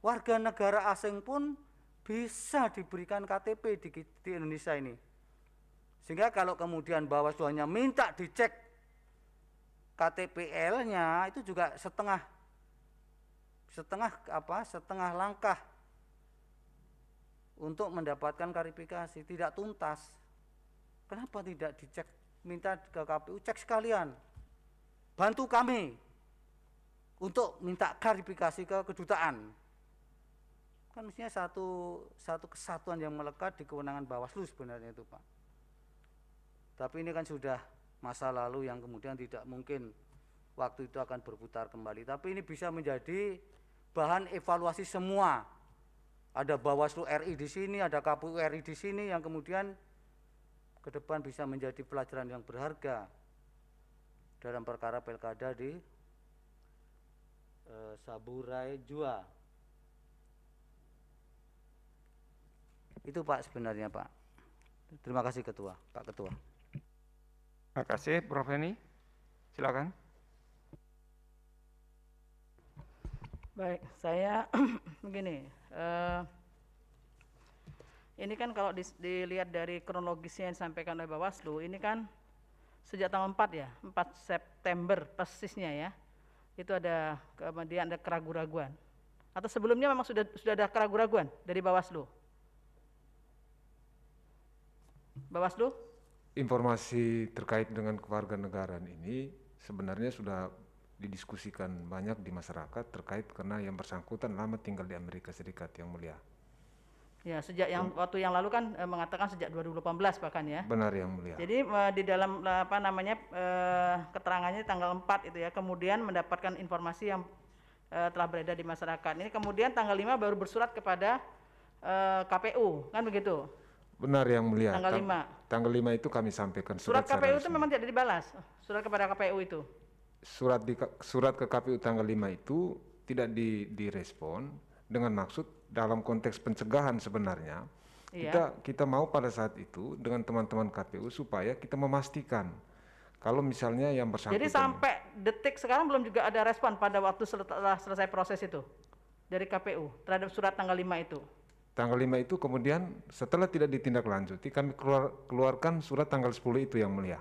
S12: warga negara asing pun bisa diberikan KTP di Indonesia ini. Sehingga kalau kemudian Bawaslu hanya minta dicek KTPL-nya, itu juga setengah langkah untuk mendapatkan klarifikasi, tidak tuntas. Kenapa tidak dicek, minta ke KPU, cek sekalian, bantu kami untuk minta klarifikasi ke kedutaan. Kan mestinya satu kesatuan yang melekat di kewenangan Bawaslu sebenarnya itu, Pak. Tapi ini kan sudah masa lalu yang kemudian tidak mungkin waktu itu akan berputar kembali. Tapi ini bisa menjadi bahan evaluasi semua. Ada Bawaslu RI di sini, ada KPU RI di sini yang kemudian ke depan bisa menjadi pelajaran yang berharga dalam perkara pilkada di Saburai Jua. Itu Pak sebenarnya, Pak. Terima kasih Pak Ketua.
S2: Terima kasih Prof. Heni. Silakan.
S13: Baik, saya begini. Ini kan kalau dilihat dari kronologisnya yang disampaikan oleh Bawaslu, ini kan sejak tanggal 4 ya, 4 September persisnya ya. Itu kemudian ada keraguan-raguan. Atau sebelumnya memang sudah ada keraguan-raguan dari Bawaslu? Bawaslu?
S5: Informasi terkait dengan kewarganegaraan ini sebenarnya sudah didiskusikan banyak di masyarakat terkait karena yang bersangkutan lama tinggal di Amerika Serikat, Yang Mulia.
S13: Ya, sejak waktu yang lalu kan mengatakan sejak 2018 bahkan ya.
S5: Benar, Yang Mulia.
S13: Jadi di dalam keterangannya tanggal 4 itu ya, kemudian mendapatkan informasi yang telah beredar di masyarakat. Ini kemudian tanggal 5 baru bersurat kepada KPU, kan begitu?
S5: Benar, Yang Mulia.
S13: Tanggal 5.
S5: Tanggal 5 itu kami sampaikan
S13: surat KPU itu memang tidak dibalas. Surat kepada KPU itu.
S5: Surat ke KPU tanggal 5 itu tidak direspon dengan maksud dalam konteks pencegahan sebenarnya. Iya. Kita mau pada saat itu dengan teman-teman KPU supaya kita memastikan kalau misalnya yang bersangkutan.
S13: Jadi sampai detik sekarang belum juga ada respon pada waktu setelah selesai proses itu dari KPU terhadap surat tanggal 5 itu.
S5: Tanggal 5 itu kemudian setelah tidak ditindaklanjuti kami keluarkan surat tanggal 10 itu, Yang Mulia.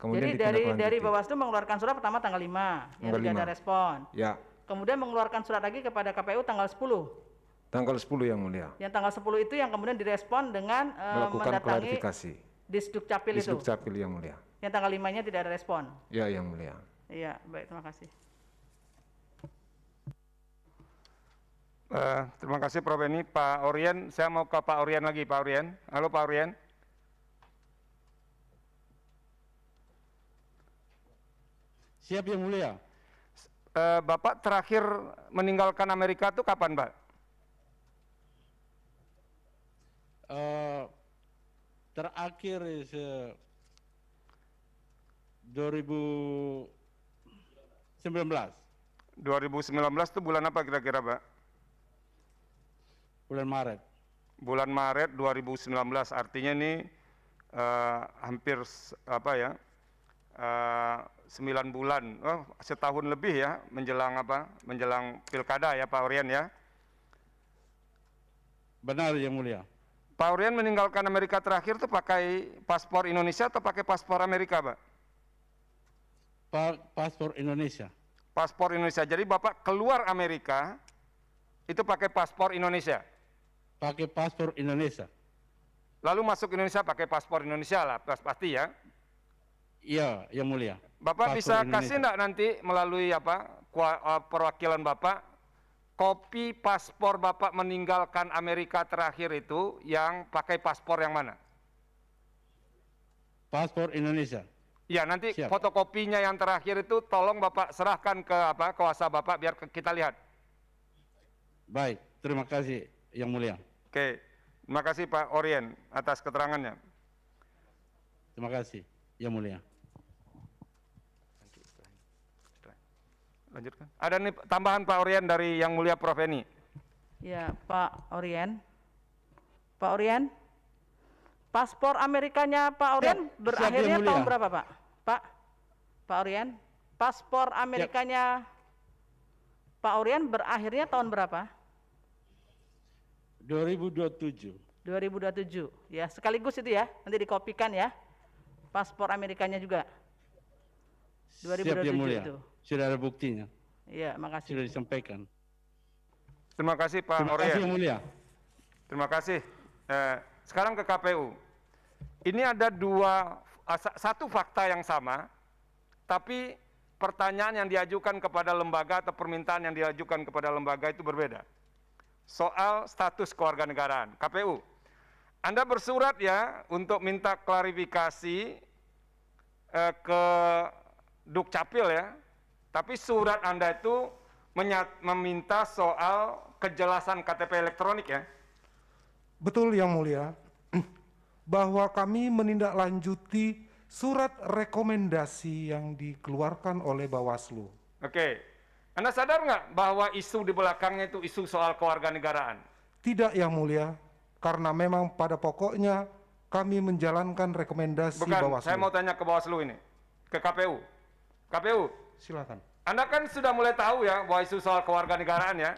S5: Kemudian
S13: jadi dari Bawaslu mengeluarkan surat pertama tanggal 5 yang tidak ada respon.
S5: Ya.
S13: Kemudian mengeluarkan surat lagi kepada KPU tanggal 10.
S5: Tanggal 10, Yang Mulia.
S13: Yang tanggal 10 itu yang kemudian direspon dengan
S5: melakukan klarifikasi.
S13: Disdukcapil itu.
S5: Disdukcapil, Yang Mulia.
S13: Yang tanggal 5-nya tidak ada respon.
S5: Ya, Yang Mulia.
S13: Iya, baik, terima kasih.
S2: Terima kasih Prof. Heni. Pak Orien, saya mau ke Pak Orien lagi. Pak Orien. Halo Pak Orien.
S11: Siap, Yang Mulia.
S2: Bapak terakhir meninggalkan Amerika itu kapan, Pak?
S11: Terakhir 2019.
S2: 2019 itu bulan apa kira-kira, Pak?
S11: Bulan Maret.
S2: Bulan Maret 2019, artinya ini hampir 9 bulan, setahun lebih ya menjelang pilkada ya Pak Orien ya.
S11: Benar, Yang Mulia.
S2: Pak Orien meninggalkan Amerika terakhir tuh pakai paspor Indonesia atau pakai paspor Amerika, Pak?
S11: Paspor Indonesia.
S2: Paspor Indonesia. Jadi Bapak keluar Amerika itu pakai paspor Indonesia.
S11: Pakai paspor Indonesia.
S2: Lalu masuk Indonesia pakai paspor Indonesia lah, pasti ya.
S11: Iya, Yang Mulia.
S2: Bapak paspor bisa Indonesia. Kasih enggak nanti melalui perwakilan Bapak kopi paspor Bapak meninggalkan Amerika terakhir itu yang pakai paspor yang mana?
S11: Paspor Indonesia.
S2: Ya, nanti siap. Fotokopinya yang terakhir itu tolong Bapak serahkan ke kuasa Bapak biar kita lihat.
S11: Baik, terima kasih Yang Mulia.
S2: Oke, terima kasih Pak Orien atas keterangannya.
S11: Terima kasih Yang Mulia.
S2: Lanjutkan. Ada nih tambahan Pak Orien dari Yang Mulia Prof. Heni.
S13: Ya, Pak Orien. Pak Orien, Paspor Amerikanya Pak Orian berakhirnya
S11: Mulia.
S13: tahun berapa, Pak? Pak Orian, paspor Amerikanya Pak Orian berakhirnya tahun berapa?
S11: 2027.
S13: 2027. Ya, sekaligus itu ya. Nanti dikopikan ya. Paspor Amerikanya juga. 2027
S11: Siap, Yang Mulia.
S13: itu.
S11: Sudah ada buktinya.
S13: Iya, makasih.
S11: Sudah disampaikan.
S2: Terima kasih Pak
S11: Terima
S2: Orian.
S11: kasih Yang Mulia.
S2: Terima kasih. Sekarang ke KPU. Ini ada satu fakta yang sama, tapi pertanyaan yang diajukan kepada lembaga atau permintaan yang diajukan kepada lembaga itu berbeda. Soal status kewarganegaraan. KPU, Anda bersurat ya untuk minta klarifikasi ke Dukcapil ya, tapi surat Anda itu meminta soal kejelasan KTP elektronik ya.
S4: Betul Yang Mulia, bahwa kami menindaklanjuti surat rekomendasi yang dikeluarkan oleh Bawaslu.
S2: Oke, Anda sadar nggak bahwa isu di belakangnya itu isu soal kewarganegaraan?
S4: Tidak Yang Mulia, karena memang pada pokoknya kami menjalankan rekomendasi
S2: Bukan,
S4: Bawaslu.
S2: saya mau tanya ke Bawaslu ini, ke KPU. KPU,
S4: silakan.
S2: Anda kan sudah mulai tahu ya bahwa isu soal kewarganegaraan ya?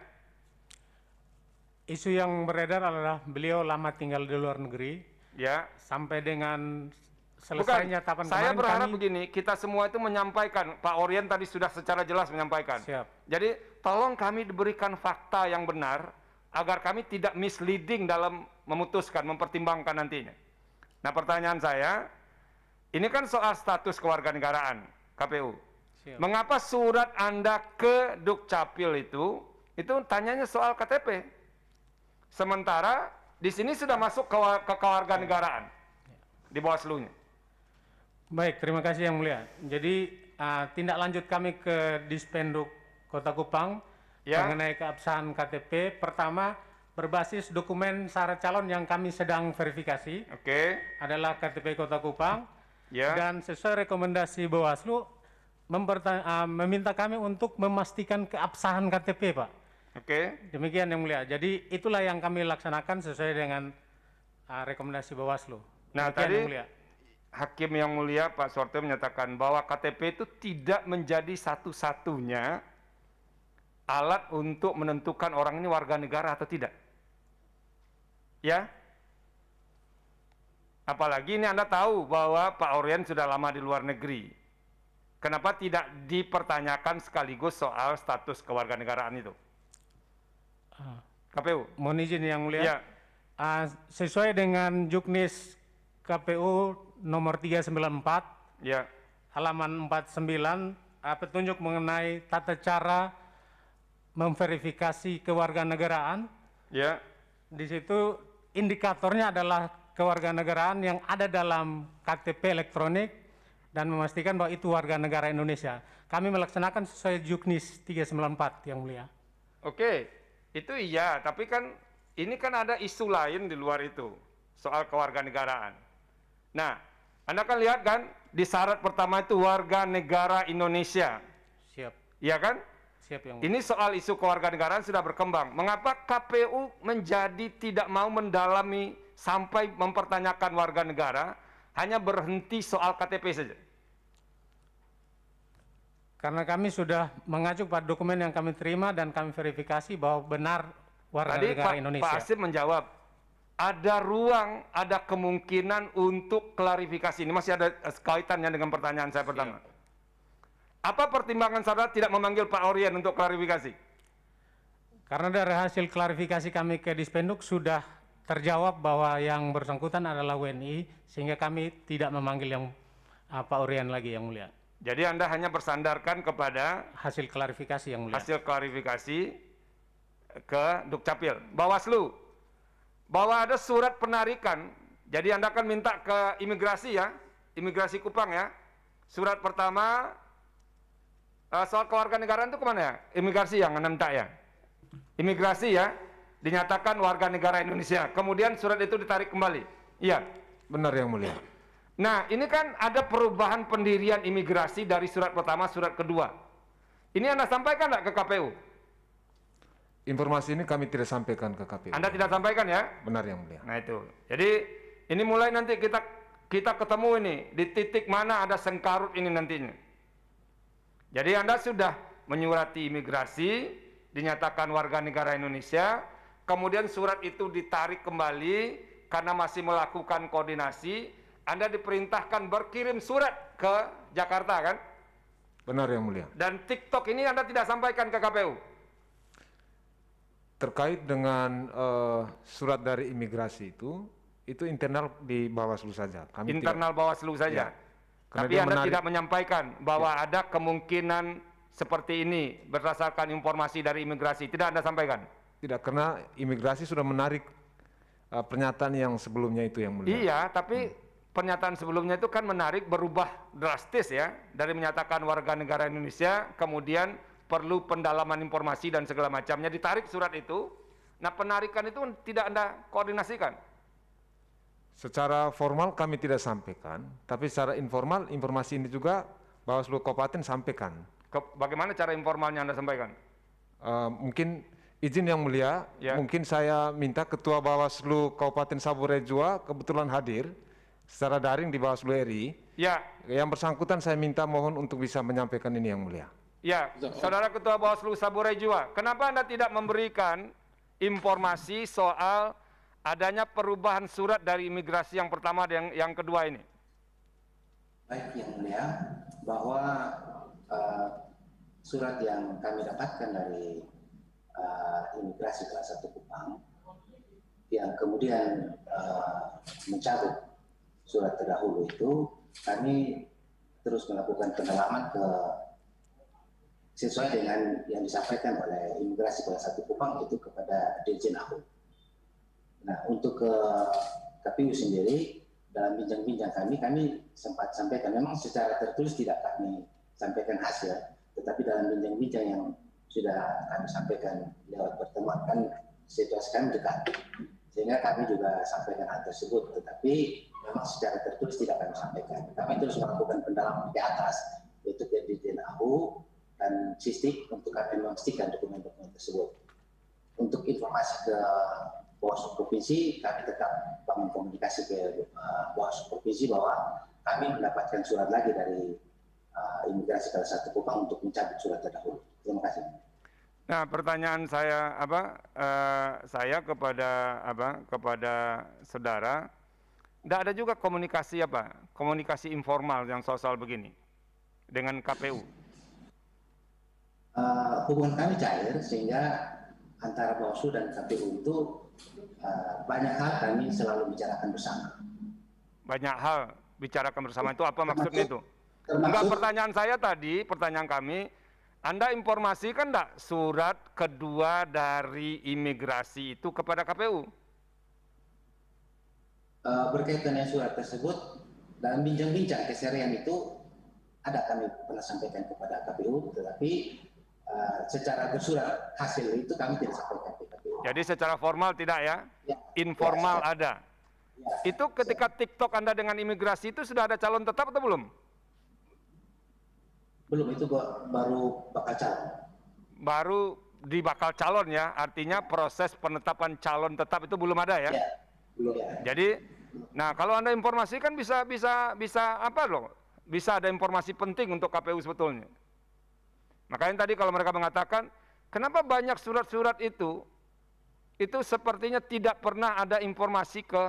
S10: Isu yang beredar adalah beliau lama tinggal di luar negeri.
S2: Ya.
S10: Sampai dengan selesainya tahapan
S2: saya
S10: kemarin
S2: berharap
S10: kami,
S2: begini, kita semua itu menyampaikan, Pak Orian tadi sudah secara jelas menyampaikan.
S10: Siap.
S2: Jadi tolong kami diberikan fakta yang benar, agar kami tidak misleading dalam memutuskan, mempertimbangkan nantinya. Nah pertanyaan saya, ini kan soal status kewarganegaraan, KPU.
S10: Siap.
S2: Mengapa surat Anda ke Dukcapil itu tanyanya soal KTP? Sementara di sini sudah masuk ke kewarganegaraan di Bawaslu-nya.
S10: Baik, terima kasih Yang Mulia. Jadi tindak lanjut kami ke Dispenduk Kota Kupang mengenai keabsahan KTP. Pertama, berbasis dokumen syarat calon yang kami sedang verifikasi. Adalah KTP Kota Kupang. Dan sesuai rekomendasi Bawaslu meminta kami untuk memastikan keabsahan KTP, Pak. Demikian Yang Mulia. Jadi itulah yang kami laksanakan sesuai dengan rekomendasi Bawaslu.
S2: Nah,
S10: Demikian,
S2: tadi
S10: Yang Mulia.
S2: Hakim yang mulia Pak Suwarto menyatakan bahwa KTP itu tidak menjadi satu-satunya alat untuk menentukan orang ini warga negara atau tidak. Ya? Apalagi ini Anda tahu bahwa Pak Orian sudah lama di luar negeri. Kenapa tidak dipertanyakan sekaligus soal status kewarganegaraan itu? KPU.
S10: Mohon izin Yang Mulia.
S2: Ya.
S10: Sesuai dengan Juknis KPU nomor 394 halaman 49 petunjuk mengenai tata cara memverifikasi kewarganegaraan. Di situ indikatornya adalah kewarganegaraan yang ada dalam KTP elektronik dan memastikan bahwa itu warga negara Indonesia. Kami melaksanakan sesuai Juknis 394 Yang Mulia.
S2: Oke, itu iya, tapi kan ini kan ada isu lain di luar itu soal kewarganegaraan. Nah, Anda kan lihat kan di syarat pertama itu warga negara Indonesia.
S10: Siap.
S2: Iya kan?
S10: Siap Yang Mulia.
S2: Ini soal isu kewarganegaraan sudah berkembang. Mengapa KPU menjadi tidak mau mendalami sampai mempertanyakan warga negara, hanya berhenti soal KTP saja?
S10: Karena kami sudah mengacu pada dokumen yang kami terima dan kami verifikasi bahwa benar warga negara Indonesia.
S2: Pak Asim menjawab, ada ruang, ada kemungkinan untuk klarifikasi. Ini masih ada kaitannya dengan pertanyaan saya pertama. Apa pertimbangan saudara tidak memanggil Pak Orian untuk klarifikasi?
S10: Karena dari hasil klarifikasi kami ke Dispenduk sudah terjawab bahwa yang bersangkutan adalah WNI, sehingga kami tidak memanggil yang Pak Orian lagi Yang Mulia.
S2: Jadi Anda hanya bersandarkan kepada
S10: hasil klarifikasi Yang Mulia.
S2: Hasil klarifikasi ke Dukcapil. Bawaslu, bahwa ada surat penarikan, jadi Anda akan minta ke imigrasi ya, imigrasi Kupang ya. Surat pertama, soal kewarganegaraan itu kemana ya? Imigrasi yang Anda minta ya? Imigrasi ya, dinyatakan warga negara Indonesia. Kemudian surat itu ditarik kembali. Iya.
S5: Benar Yang Mulia.
S2: Nah, ini kan ada perubahan pendirian imigrasi dari surat pertama, surat kedua. Ini Anda sampaikan nggak ke KPU?
S5: Informasi ini kami tidak sampaikan ke KPU.
S2: Anda tidak sampaikan ya?
S5: Benar Yang Mulia.
S2: Nah itu. Jadi ini mulai nanti kita ketemu ini di titik mana ada sengkarut ini nantinya. Jadi Anda sudah menyurati imigrasi, dinyatakan warga negara Indonesia, kemudian surat itu ditarik kembali karena masih melakukan koordinasi, Anda diperintahkan berkirim surat ke Jakarta kan?
S5: Benar Yang Mulia.
S2: Dan TikTok ini Anda tidak sampaikan ke KPU?
S5: Terkait dengan surat dari imigrasi itu internal di Bawaslu saja. Kami
S2: internal Bawaslu saja.
S5: Ya.
S2: Tapi Anda tidak menyampaikan bahwa ada kemungkinan seperti ini berdasarkan informasi dari imigrasi. Tidak Anda sampaikan?
S5: Tidak, karena imigrasi sudah menarik pernyataan yang sebelumnya itu Yang Mulia.
S2: Iya, tapi pernyataan sebelumnya itu kan menarik, berubah drastis ya. Dari menyatakan warga negara Indonesia, kemudian perlu pendalaman informasi dan segala macamnya, ditarik surat itu. Nah, penarikan itu tidak Anda koordinasikan?
S5: Secara formal kami tidak sampaikan, tapi secara informal informasi ini juga Bawaslu Kabupaten sampaikan.
S2: Bagaimana cara informalnya Anda sampaikan?
S5: Mungkin izin Yang Mulia, mungkin saya minta Ketua Bawaslu Kabupaten Saburai Jua kebetulan hadir secara daring di Bawaslu RI.
S2: Ya.
S5: Yang bersangkutan saya minta mohon untuk bisa menyampaikan ini Yang Mulia.
S2: Ya, Saudara Ketua Bawaslu Saburai Jua, kenapa Anda tidak memberikan informasi soal adanya perubahan surat dari imigrasi yang pertama dan yang kedua ini?
S14: Baik Yang Mulia, bahwa surat yang kami dapatkan dari imigrasi kelas 1 Kupang yang kemudian mencabut surat terdahulu itu, kami terus melakukan pendalaman sesuai dengan yang disampaikan oleh imigrasi kelas 1 Kupang itu kepada Dirjen AHU. Nah, untuk ke KPU sendiri, dalam bincang-bincang kami sempat sampaikan, memang secara tertulis tidak kami sampaikan hasil, tetapi dalam bincang-bincang yang sudah kami sampaikan lewat pertemuan, kan situasi kami dekat, sehingga kami juga sampaikan hal tersebut, tetapi memang secara tertulis tidak kami sampaikan. Kami terus melakukan pendalaman ke atas, yaitu ke Dirjen AHU dan SISTIK untuk kami memastikan dokumen-dokumen tersebut. Untuk informasi ke Bawaslu Provinsi, kami tetap bangun komunikasi ke Bawaslu Provinsi bahwa kami mendapatkan surat lagi dari imigrasi kelas 1 Kupang untuk mencabut surat terdahulu. Terima kasih.
S2: Nah, pertanyaan saya saya kepada saudara, tidak ada juga komunikasi informal yang soal begini dengan KPU?
S14: Hubungan kami cair sehingga antara Bawaslu dan KPU itu banyak hal kami selalu bicarakan bersama.
S2: Banyak hal bicarakan bersama itu apa maksudnya itu? Enggak, pertanyaan kami, Anda informasikan enggak surat kedua dari imigrasi itu kepada KPU?
S14: Berkaitan dengan surat tersebut, dalam bincang-bincang keseharian itu ada kami pernah sampaikan kepada KPU, tetapi secara bersurat hasil itu kami tidak sampaikan ke KPU.
S2: Jadi secara formal tidak ya? Informal ada. Itu ketika TikTok Anda dengan imigrasi itu sudah ada calon tetap atau belum?
S14: Belum, itu baru bakal calon.
S2: Baru di bakal calon ya, artinya proses penetapan calon tetap itu belum ada ya?
S14: Belum ya.
S2: Jadi, nah kalau Anda informasikan bisa apa loh? Bisa ada informasi penting untuk KPU sebetulnya. Makanya tadi kalau mereka mengatakan, kenapa banyak surat-surat itu sepertinya tidak pernah ada informasi ke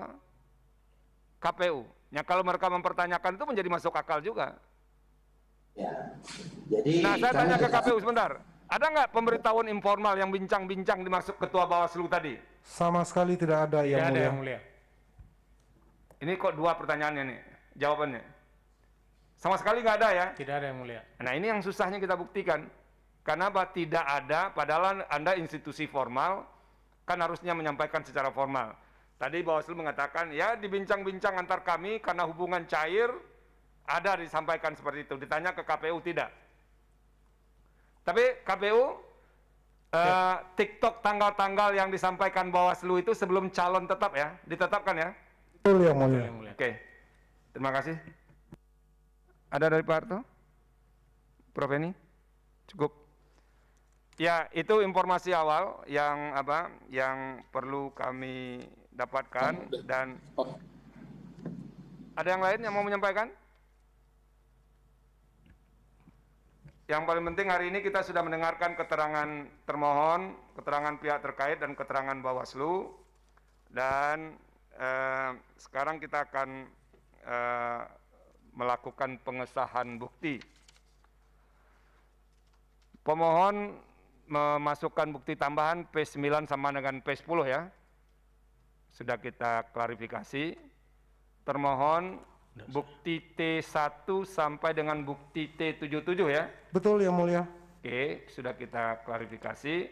S2: KPU. Ya kalau mereka mempertanyakan itu menjadi masuk akal juga.
S14: Ya. Jadi
S2: nah, saya tanya ke KPU sebentar. Ada nggak pemberitahuan informal yang bincang-bincang dimasuk Ketua Bawaslu tadi?
S4: Sama sekali tidak ada Yang Mulia.
S2: Ini kok dua pertanyaannya nih, jawabannya. Sama sekali nggak ada ya?
S10: Tidak ada Yang Mulia.
S2: Nah ini yang susahnya kita buktikan. Kenapa tidak ada, padahal Anda institusi formal, kan harusnya menyampaikan secara formal. Tadi Bawaslu mengatakan, ya dibincang-bincang antar kami karena hubungan cair, ada disampaikan seperti itu. Ditanya ke KPU tidak. Tapi KPU, TikTok tanggal-tanggal yang disampaikan Bawaslu itu sebelum calon tetap ya, ditetapkan ya?
S4: Betul Yang Mulia.
S2: Oke, terima kasih. Ada dari Pak Harto? Prof. Eni? Cukup. Ya, itu informasi awal yang perlu kami dapatkan dan Ada yang lain yang mau menyampaikan? Yang paling penting hari ini kita sudah mendengarkan keterangan termohon, keterangan pihak terkait, dan keterangan Bawaslu. Dan sekarang kita akan melakukan pengesahan bukti. Pemohon memasukkan bukti tambahan P9 sama dengan P10 ya. Sudah kita klarifikasi. Termohon bukti T1 sampai dengan bukti T77 ya.
S4: Betul yang mulia.
S2: Oke, sudah kita klarifikasi.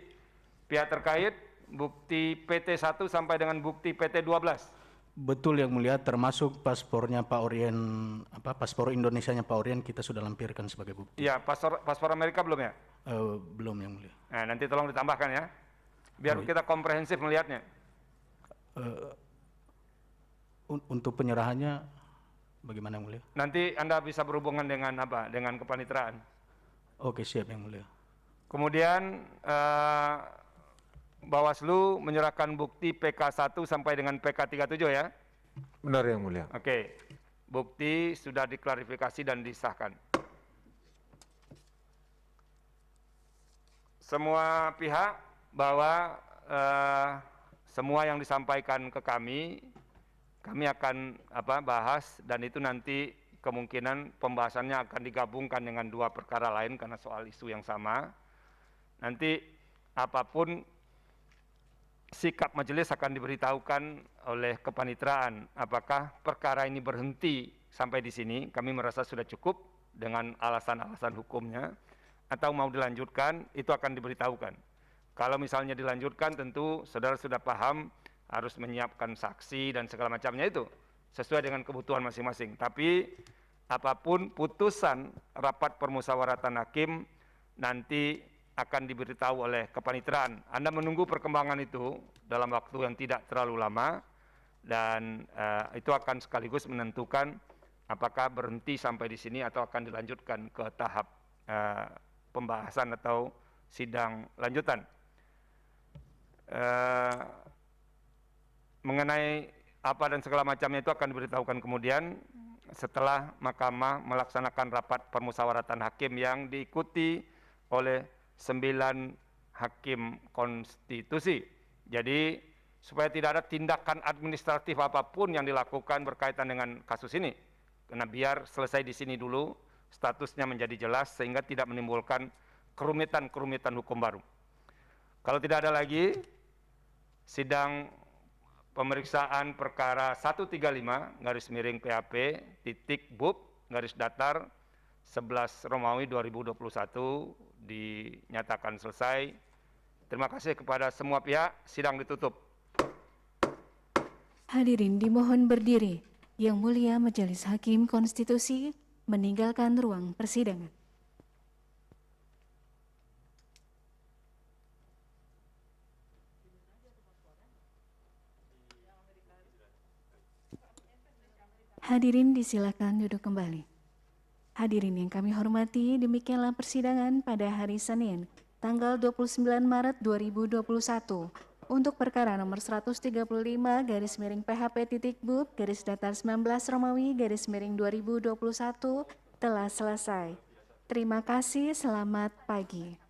S2: Pihak terkait bukti PT1 sampai dengan bukti PT12.
S7: Betul yang mulia, termasuk paspornya Pak Orien, paspor Indonesianya Pak Orien kita sudah lampirkan sebagai bukti.
S2: Iya, paspor Amerika belum ya?
S7: Belum yang mulia.
S2: Nah, nanti tolong ditambahkan ya, biar kita komprehensif melihatnya.
S7: Untuk penyerahannya bagaimana yang mulia?
S2: Nanti Anda bisa berhubungan dengan apa? Dengan kepanitraan.
S7: Oke, siap yang mulia.
S2: Kemudian Bawaslu menyerahkan bukti PK1 sampai dengan PK37 ya?
S5: Benar yang mulia.
S2: Oke, bukti sudah diklarifikasi dan disahkan. Semua pihak bahwa semua yang disampaikan ke kami akan bahas, dan itu nanti kemungkinan pembahasannya akan digabungkan dengan dua perkara lain karena soal isu yang sama. Nanti apapun sikap majelis akan diberitahukan oleh kepanitraan. Apakah perkara ini berhenti sampai di sini? Kami merasa sudah cukup dengan alasan-alasan hukumnya, atau mau dilanjutkan, itu akan diberitahukan. Kalau misalnya dilanjutkan, tentu saudara sudah paham harus menyiapkan saksi dan segala macamnya, itu sesuai dengan kebutuhan masing-masing. Tapi apapun putusan rapat permusyawaratan hakim nanti akan diberitahu oleh kepanitraan. Anda menunggu perkembangan itu dalam waktu yang tidak terlalu lama, dan itu akan sekaligus menentukan apakah berhenti sampai di sini atau akan dilanjutkan ke tahap pembahasan atau sidang lanjutan. Mengenai apa dan segala macamnya itu akan diberitahukan kemudian setelah Mahkamah melaksanakan rapat permusyawaratan hakim yang diikuti oleh 9 hakim konstitusi. Jadi supaya tidak ada tindakan administratif apapun yang dilakukan berkaitan dengan kasus ini, karena biar selesai di sini dulu, statusnya menjadi jelas sehingga tidak menimbulkan kerumitan-kerumitan hukum baru. Kalau tidak ada lagi, sidang pemeriksaan perkara 135/PAP/BUB/11 Romawi 2021 dinyatakan selesai. Terima kasih kepada semua pihak, sidang ditutup.
S1: Hadirin dimohon berdiri. Yang Mulia Majelis Hakim Konstitusi meninggalkan ruang persidangan. Hadirin disilakan duduk kembali. Hadirin yang kami hormati, demikianlah persidangan pada hari Senin, tanggal 29 Maret 2021 untuk perkara nomor 135/PHP.BUB/19 Romawi/2021 telah selesai. Terima kasih, selamat pagi.